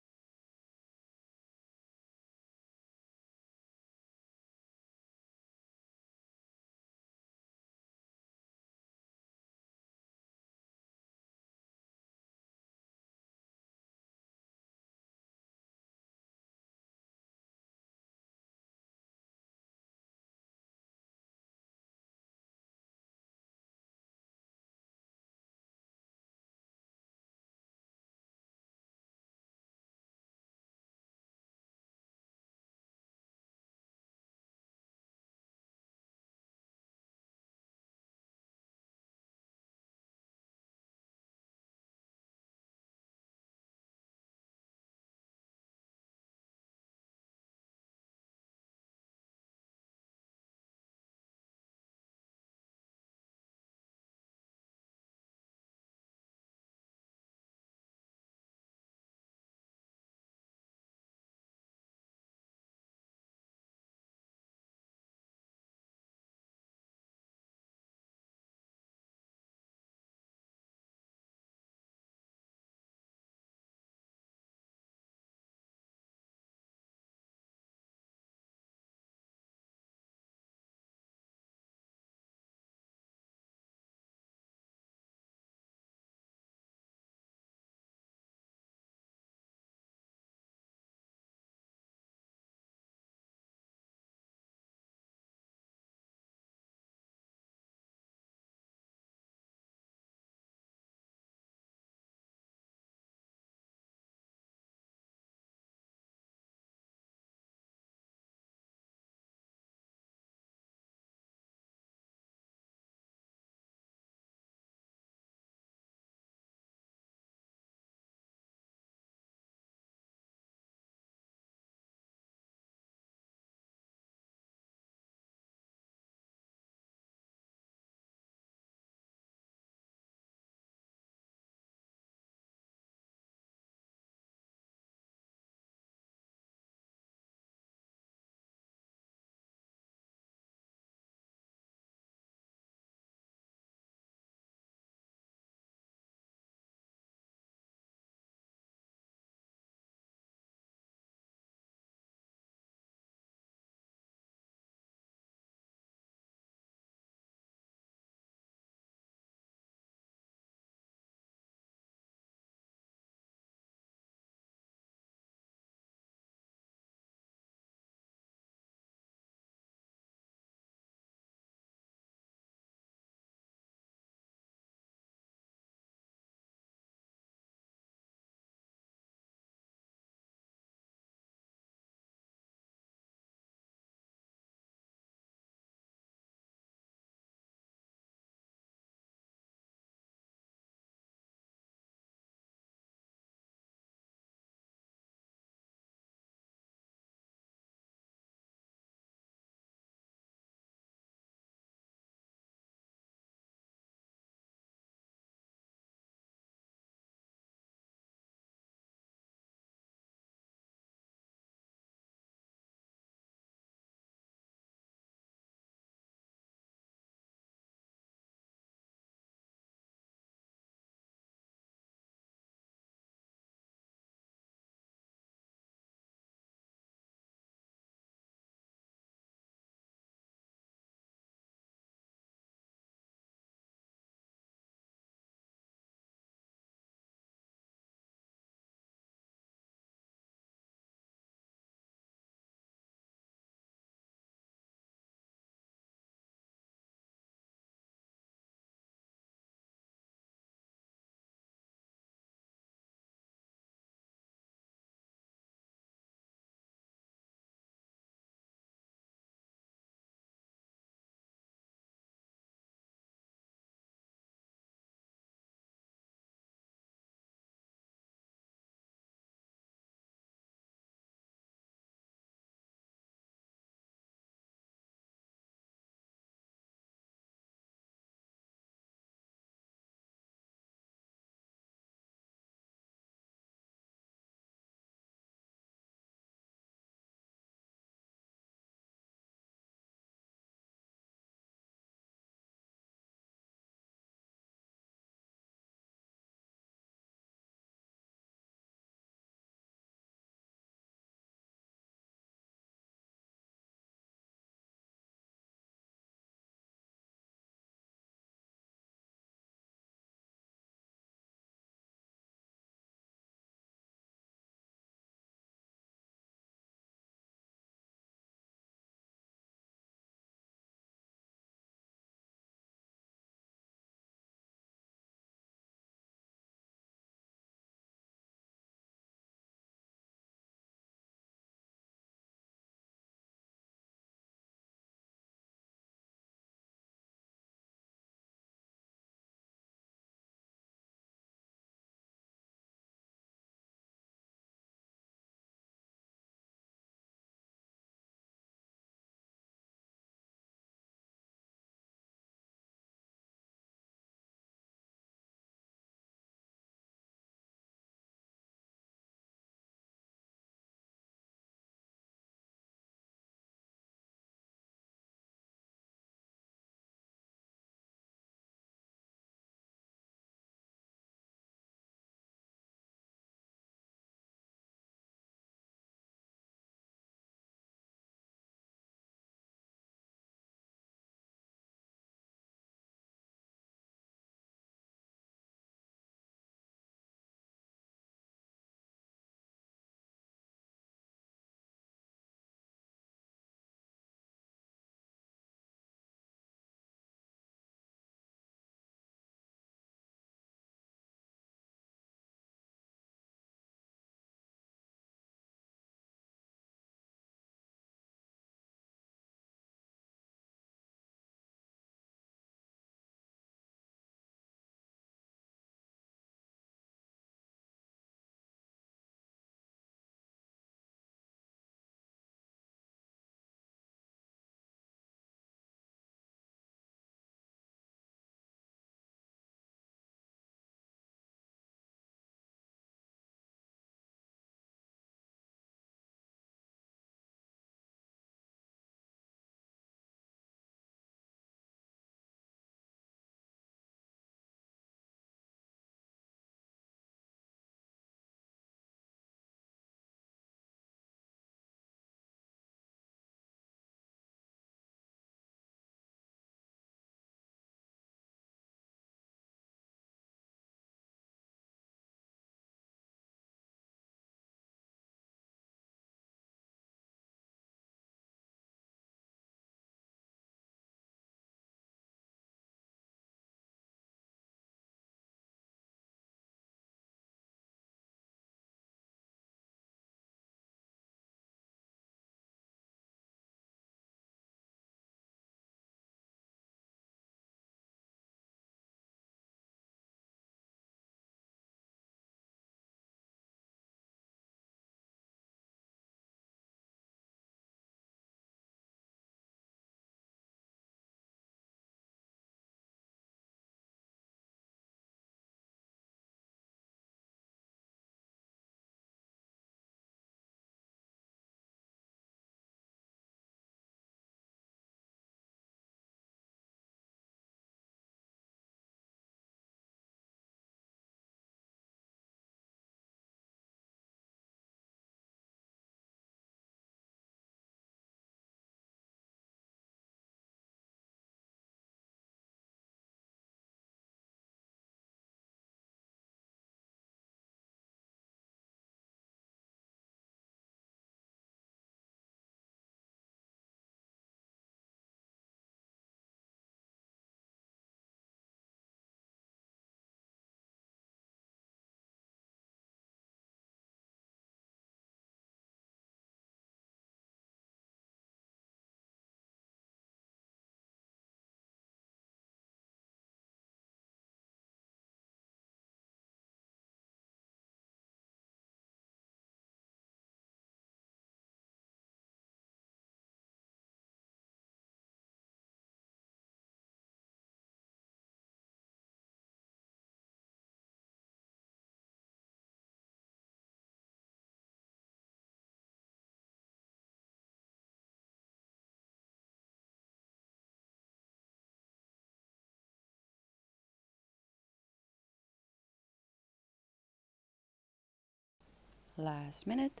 Last minute.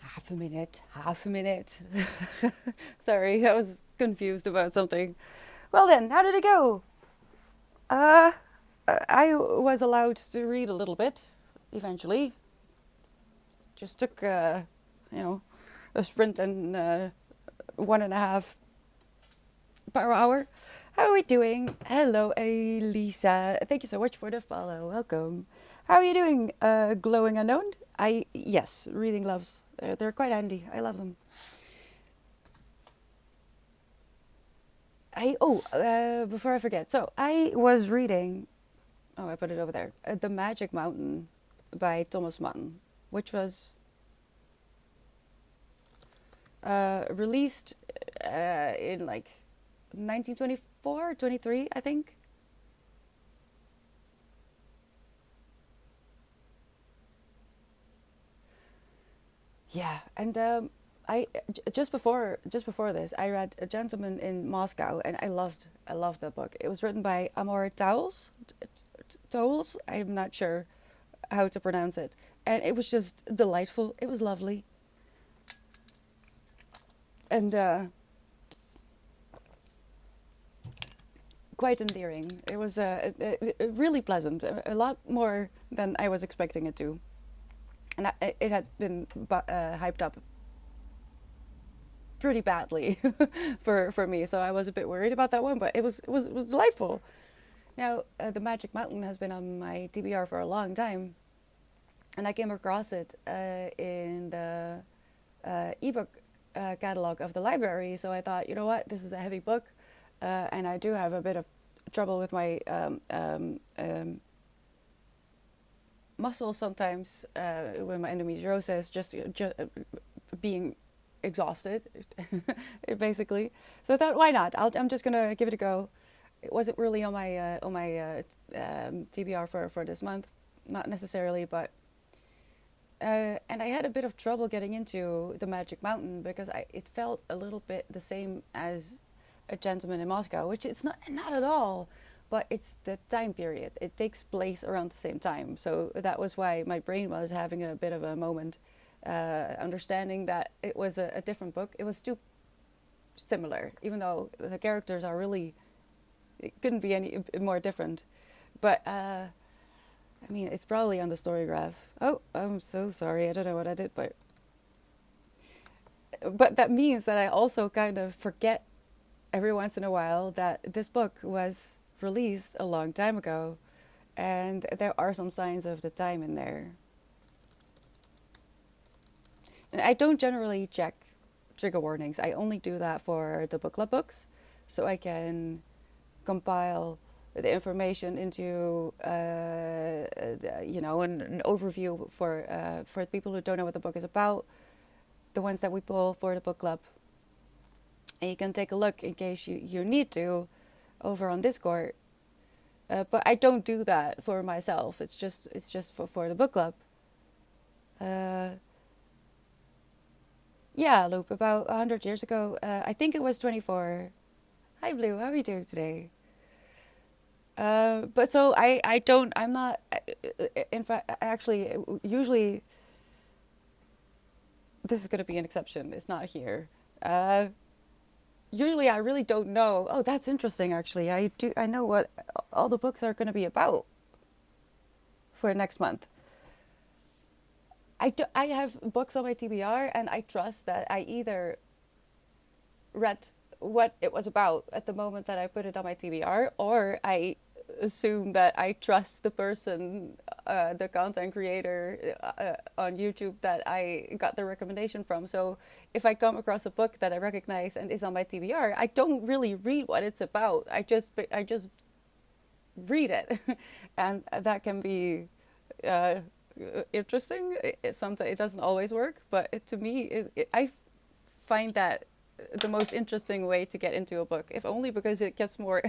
Half a minute, half a minute. Sorry, I was confused about something. Well then, how did it go? Uh, I was allowed to read a little bit, eventually. Just took, you know, a sprint and 1.5 per hour. How are we doing? Hello, Elisa. Thank you so much for the follow. Welcome. How are you doing, glowing unknown? Yes, reading gloves. They're quite handy. I love them. Before I forget, so I was reading. Oh, I put it over there. The Magic Mountain by Thomas Mann, which was released in like 1924, 23, I think. Yeah, and just before this, I read A Gentleman in Moscow, and I loved that book. It was written by Amor Towles, Towles. I'm not sure how to pronounce it, and it was just delightful. It was lovely, and quite endearing. It was really pleasant, a lot more than I was expecting it to, and it had been hyped up pretty badly for me, so I was a bit worried about that one. But it was delightful. Now, the Magic Mountain has been on my TBR for a long time, and I came across it in the ebook catalog of the library. So I thought, you know what, this is a heavy book, and I do have a bit of trouble with my muscles sometimes with my endometriosis, just being exhausted, basically. So I thought, why not? I'm just gonna give it a go. It wasn't really on my TBR for this month, not necessarily, but and I had a bit of trouble getting into the Magic Mountain because it felt a little bit the same as A Gentleman in Moscow, which it's not at all, but it's the time period. It takes place around the same time, so that was why my brain was having a bit of a moment, understanding that it was a different book. It was too similar, even though the characters are really, it couldn't be any more different. But I mean, it's probably on the story graph. Oh, I'm so sorry. I don't know what I did, but that means that I also kind of forget every once in a while that this book was released a long time ago, and there are some signs of the time in there. And I don't generally check trigger warnings. I only do that for the book club books, so I can compile the information into an overview for people who don't know what the book is about, the ones that we pull for the book club. And you can take a look in case you need to over on Discord. But I don't do that for myself. It's just for the book club. Yeah, Loop, about 100 years ago. I think it was 24. Hi, Blue. How are you doing today? But so I'm not, in fact, actually, usually, this is going to be an exception. It's not here. Usually I really don't know. Oh, that's interesting, actually. I know what all the books are going to be about for next month. I have books on my TBR, and I trust that I either read what it was about at the moment that I put it on my TBR, or I assume that I trust the person, the content creator on YouTube that I got the recommendation from. So if I come across a book that I recognize and is on my TBR, I don't really read what it's about. I just read it, and that can be interesting. Sometimes it doesn't always work, but to me, I find that the most interesting way to get into a book, if only because it gets more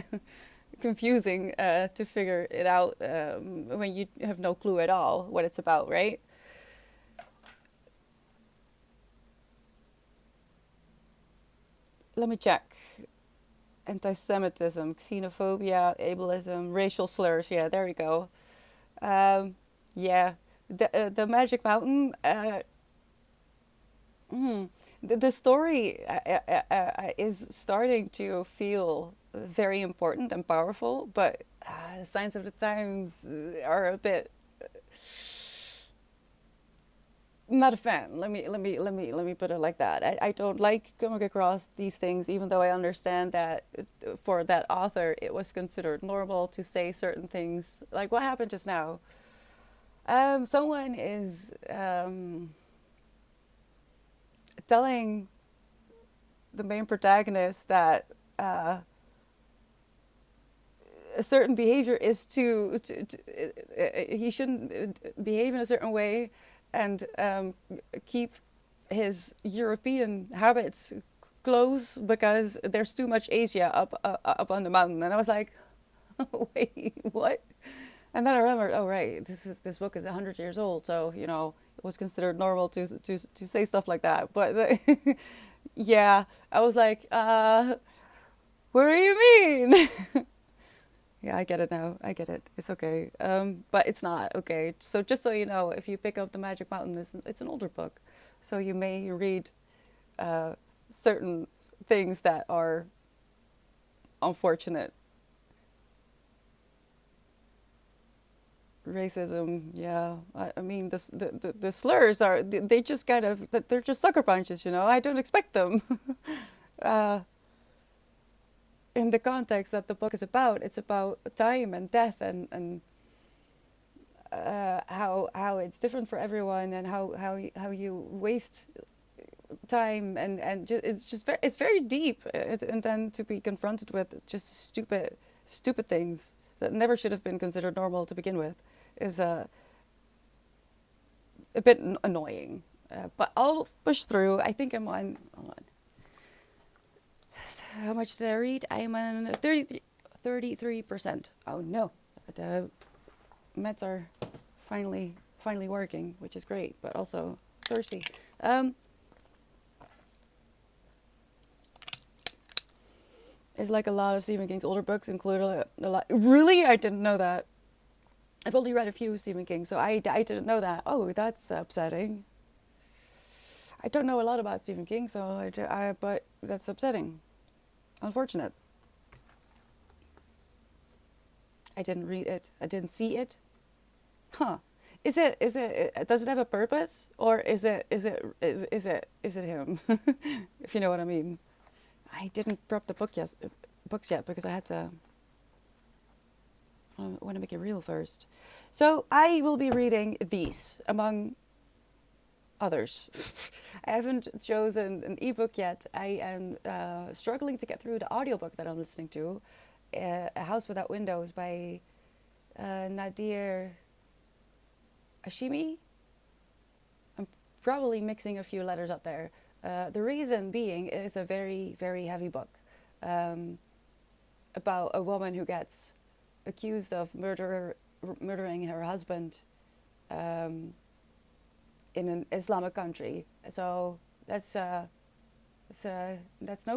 confusing to figure it out when you have no clue at all what it's about, right? Let me check. Anti-Semitism, xenophobia, ableism, racial slurs. Yeah, there we go. Um, yeah, the Magic Mountain. Hmm. The story is starting to feel very important and powerful, but the signs of the times are a bit. Not a fan. Let me put it like that. I don't like coming across these things, even though I understand that for that author it was considered normal to say certain things. Like what happened just now. Someone is telling the main protagonist that a certain behavior is he shouldn't behave in a certain way and keep his European habits close because there's too much Asia up on the mountain. And I was like, wait, what? And then I remembered, oh right, this book is 100 years old, so it was considered normal to say stuff like that. But yeah, I was like, what do you mean? Yeah, I get it now. I get it. It's okay. But it's not okay. So just so you know, if you pick up The Magic Mountain, it's an older book, so you may read uh, certain things that are unfortunate. Racism, yeah. I mean, the slurs are they just kind of they're just sucker punches. I don't expect them. uh, in the context that the book is about, it's about time and death and how it's different for everyone and how you waste time and it's very deep and then to be confronted with just stupid things that never should have been considered normal to begin with is a bit annoying, but I'll push through. I think I'm on, hold on, how much did I read? I'm on 33%. Oh no, the meds are finally working, which is great, but also thirsty. It's like a lot of Stephen King's older books include a lot. Really, I didn't know that. I've only read a few Stephen King, so I didn't know that. Oh, that's upsetting. I don't know a lot about Stephen King, so but that's upsetting. Unfortunate. I didn't read it. I didn't see it. Huh. Does it have a purpose, or is it him? If you know what I mean. I didn't prep the books yet because I had to. I want to make it real first. So I will be reading these among others. I haven't chosen an ebook yet. I am struggling to get through the audiobook that I'm listening to, A House Without Windows by Nadir Ashimi. I'm probably mixing a few letters up there. The reason being it's a very, very heavy book about a woman who gets accused of murdering her husband in an Islamic country. So that's no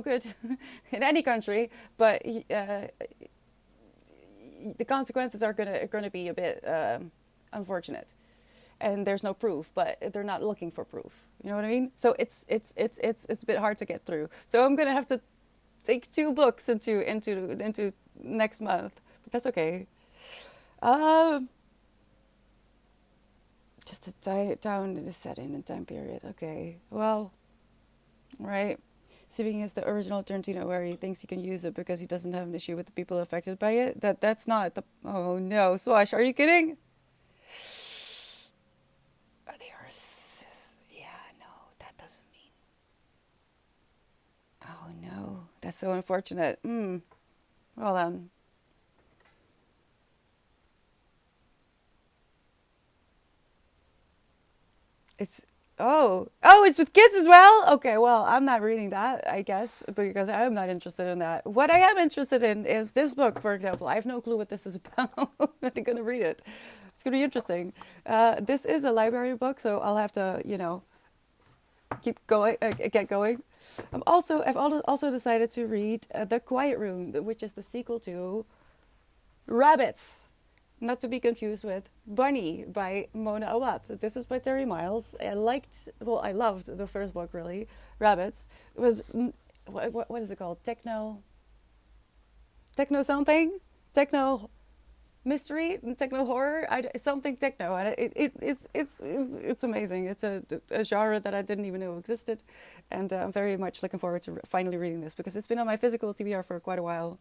good in any country, but the consequences are gonna be a bit unfortunate. And there's no proof, but they're not looking for proof. You know what I mean? So it's a bit hard to get through. So I'm gonna have to take 2 books into next month, but that's okay. Um, just to tie it down to the setting and time period. Okay, well, right. Steven is the original Tarantino where he thinks he can use it because he doesn't have an issue with the people affected by it. That's not the. Oh no, Swash, are you kidding? Yeah, no, that doesn't mean. Oh no, that's so unfortunate. Well then, it's Oh, it's with kids as well? Okay, well, I'm not reading that, I guess, because I am not interested in that. What I am interested in is this book, for example. I have no clue what this is about. I'm going to read it. It's going to be interesting. This is a library book, so I'll have to, keep going, get going. I've also decided to read The Quiet Room, which is the sequel to Rabbits. Not to be confused with Bunny by Mona Awad. This is by Terry Miles. I loved the first book really, Rabbits. It was, what is it called? Techno something? Techno mystery? Techno horror? Something techno. And it's amazing. It's a genre that I didn't even know existed. And I'm very much looking forward to finally reading this because it's been on my physical TBR for quite a while.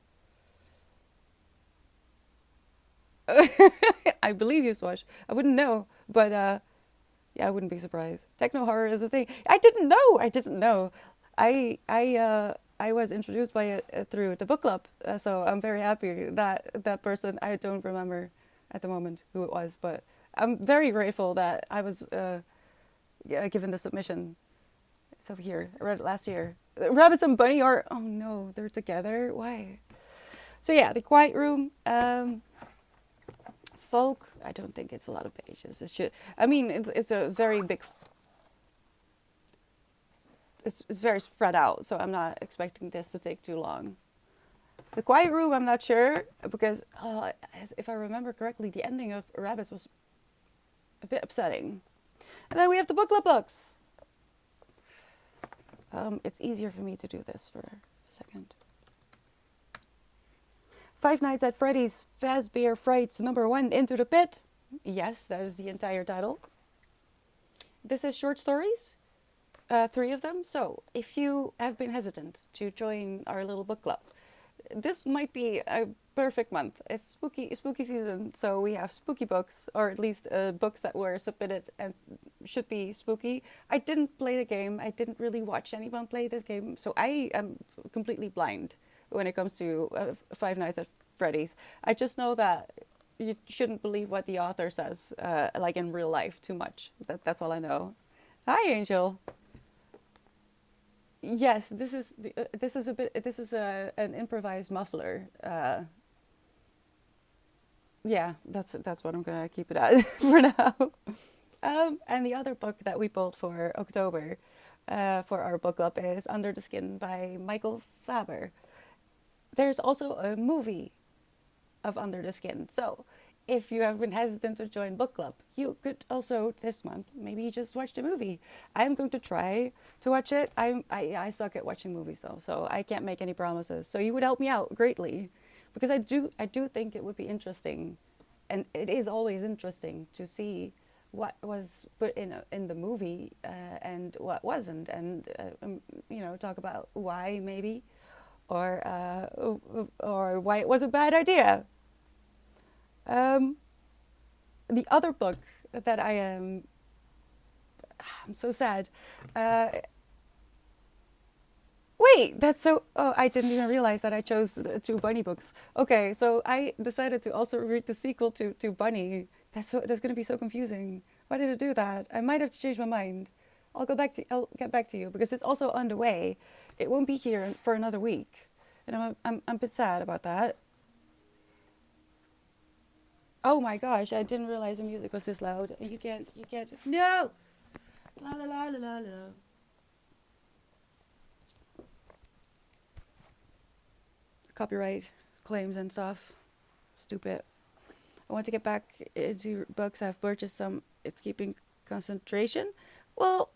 I believe you, Swash. I wouldn't know, but yeah, I wouldn't be surprised. Techno horror is a thing. I didn't know. I didn't know. I was introduced by it through the book club, so I'm very happy that that person. I don't remember at the moment who it was, but I'm very grateful that I was yeah, given the submission. It's over here. I read it last year. Rabbits and Bunny are, oh no, they're together. Why? So yeah, The Quiet Room. Folk. I don't think it's a lot of pages. It should. I mean, it's a very big. It's very spread out, so I'm not expecting this to take too long. The Quiet Room, I'm not sure because if I remember correctly, the ending of Rabbits was a bit upsetting. And then we have the book club books. It's easier for me to do this for a second. Five Nights at Freddy's Fazbear Frights #1 Into the Pit. Yes, that is the entire title. This is short stories, 3 of them. So if you have been hesitant to join our little book club, this might be a perfect month. It's spooky season, so we have spooky books, or at least books that were submitted and should be spooky. I didn't play the game. I didn't really watch anyone play this game, so I am completely blind when it comes to Five Nights at Freddy's. I just know that you shouldn't believe what the author says, like in real life, too much. That's all I know. Hi, Angel. Yes, this is an improvised muffler. Yeah, that's what I'm gonna keep it at for now. And the other book that we pulled for October, for our book club is Under the Skin by Michael Faber. There's also a movie of Under the Skin. So if you have been hesitant to join book club, you could also this month maybe just watch the movie. I'm going to try to watch it. I suck at watching movies though, so I can't make any promises. So you would help me out greatly, because I do think it would be interesting, and it is always interesting to see what was put in the movie and what wasn't, and talk about why maybe, or why it was a bad idea. Um, the other book that I'm so sad. Uh, Wait, that's so. Oh, I didn't even realize that I chose the 2 Bunny books. Okay, so I decided to also read the sequel to Bunny. That's gonna be so confusing. Why did I do that? I might have to change my mind. I'll get back to you because it's also on the way. It won't be here for another week, and I'm a bit sad about that. Oh my gosh, I didn't realize the music was this loud. You can't. No! La la la la la la. Copyright claims and stuff. Stupid. I want to get back into books. I've purchased some. It's keeping concentration. Well,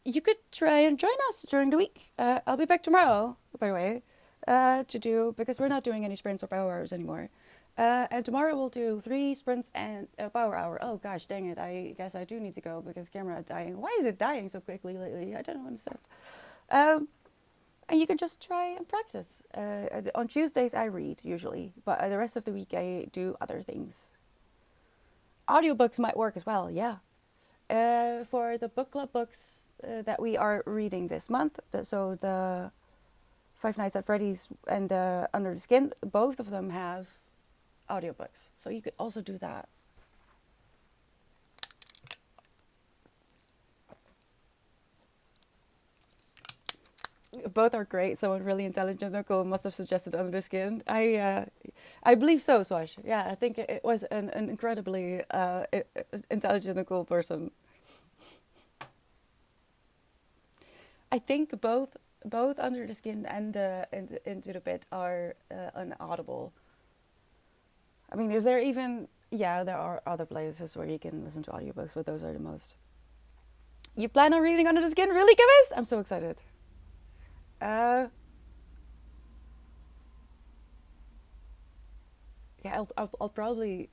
you could try and join us during the week. I'll be back tomorrow, by the way, because we're not doing any sprints or power hours anymore. And tomorrow we'll do 3 sprints and a power hour. Oh gosh, dang it. I guess I do need to go because camera is dying. Why is it dying so quickly lately? I don't understand. Um, and you can just try and practice. On Tuesdays I read usually, but the rest of the week I do other things. Audiobooks might work as well, yeah. For the book club books that we are reading this month, so the Five Nights at Freddy's and Under the Skin, both of them have audiobooks. So you could also do that. both are great. Someone really intelligent or cool must have suggested Under the Skin. I believe so, Swash. Yeah, I think it was an incredibly intelligent and cool person. I think both Under the Skin and Into the Pit are unaudible. I mean, is there even? Yeah, there are other places where you can listen to audiobooks, but those are the most. You plan on reading Under the Skin, really, Kibis? I'm so excited. Uh, yeah, I'll probably.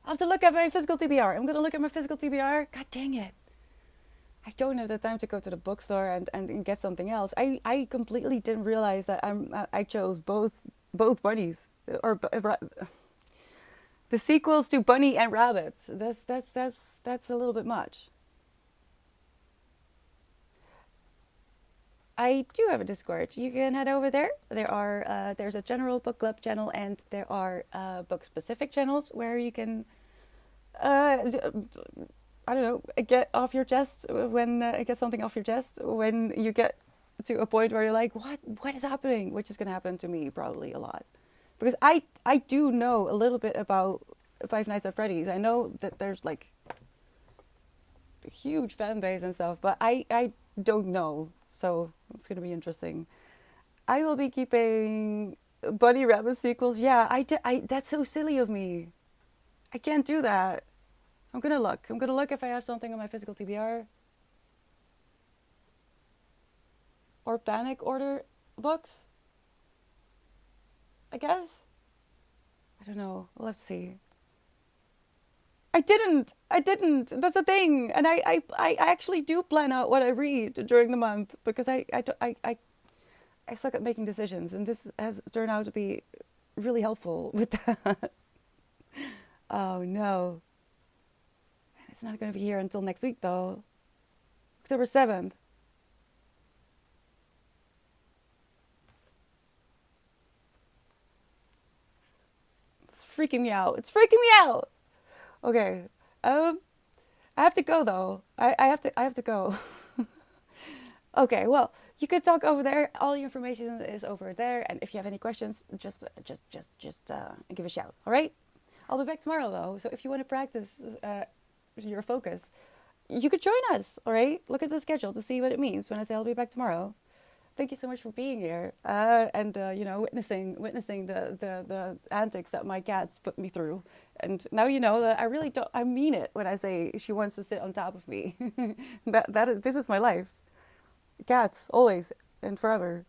I'll have to look at my physical TBR. I'm gonna look at my physical TBR. God dang it! I don't have the time to go to the bookstore and get something else. I completely didn't realize that I chose both bunnies or the sequels to Bunny and Rabbits. That's a little bit much. I do have a Discord. You can head over there. There's a general book club channel and there are book specific channels where you can uh, I don't know, get off your chest when get something off your chest when you get to a point where you're like, what is happening? Which is gonna happen to me probably a lot, because I do know a little bit about Five Nights at Freddy's. I know that there's like a huge fan base and stuff, but I don't know, so it's gonna be interesting. I will be keeping Bunny Rabbit sequels. Yeah, I that's so silly of me. I can't do that. I'm gonna look. I'm gonna look if I have something on my physical TBR or panic order books. I guess. I don't know. We'll have to see. I didn't. I didn't. That's the thing. And I actually do plan out what I read during the month because I suck at making decisions, and this has turned out to be really helpful with that. Oh no. It's not going to be here until next week though. October 7th. It's freaking me out. It's freaking me out. Okay. I have to go though. I have to go. Okay, well, you could talk over there. All the information is over there, and if you have any questions, just give a shout. All right? I'll be back tomorrow though. So if you want to practice your focus, you could join us. All right? Look at the schedule to see what it means when I say I'll be back tomorrow. Thank you so much for being here and you know, witnessing the antics that my cats put me through. And now you know that I really don't. I mean it when I say she wants to sit on top of me. This is my life. Cats always and forever.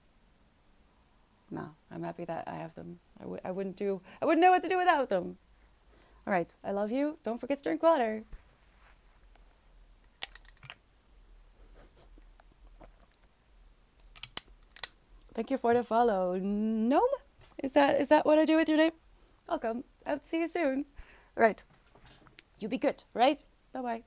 No, I'm happy that I have them. I wouldn't know what to do without them. All right, I love you. Don't forget to drink water. Thank you for the follow. Gnome? Is that what I do with your name? Welcome. I hope to see you soon. All right. You be good, right? Bye-bye.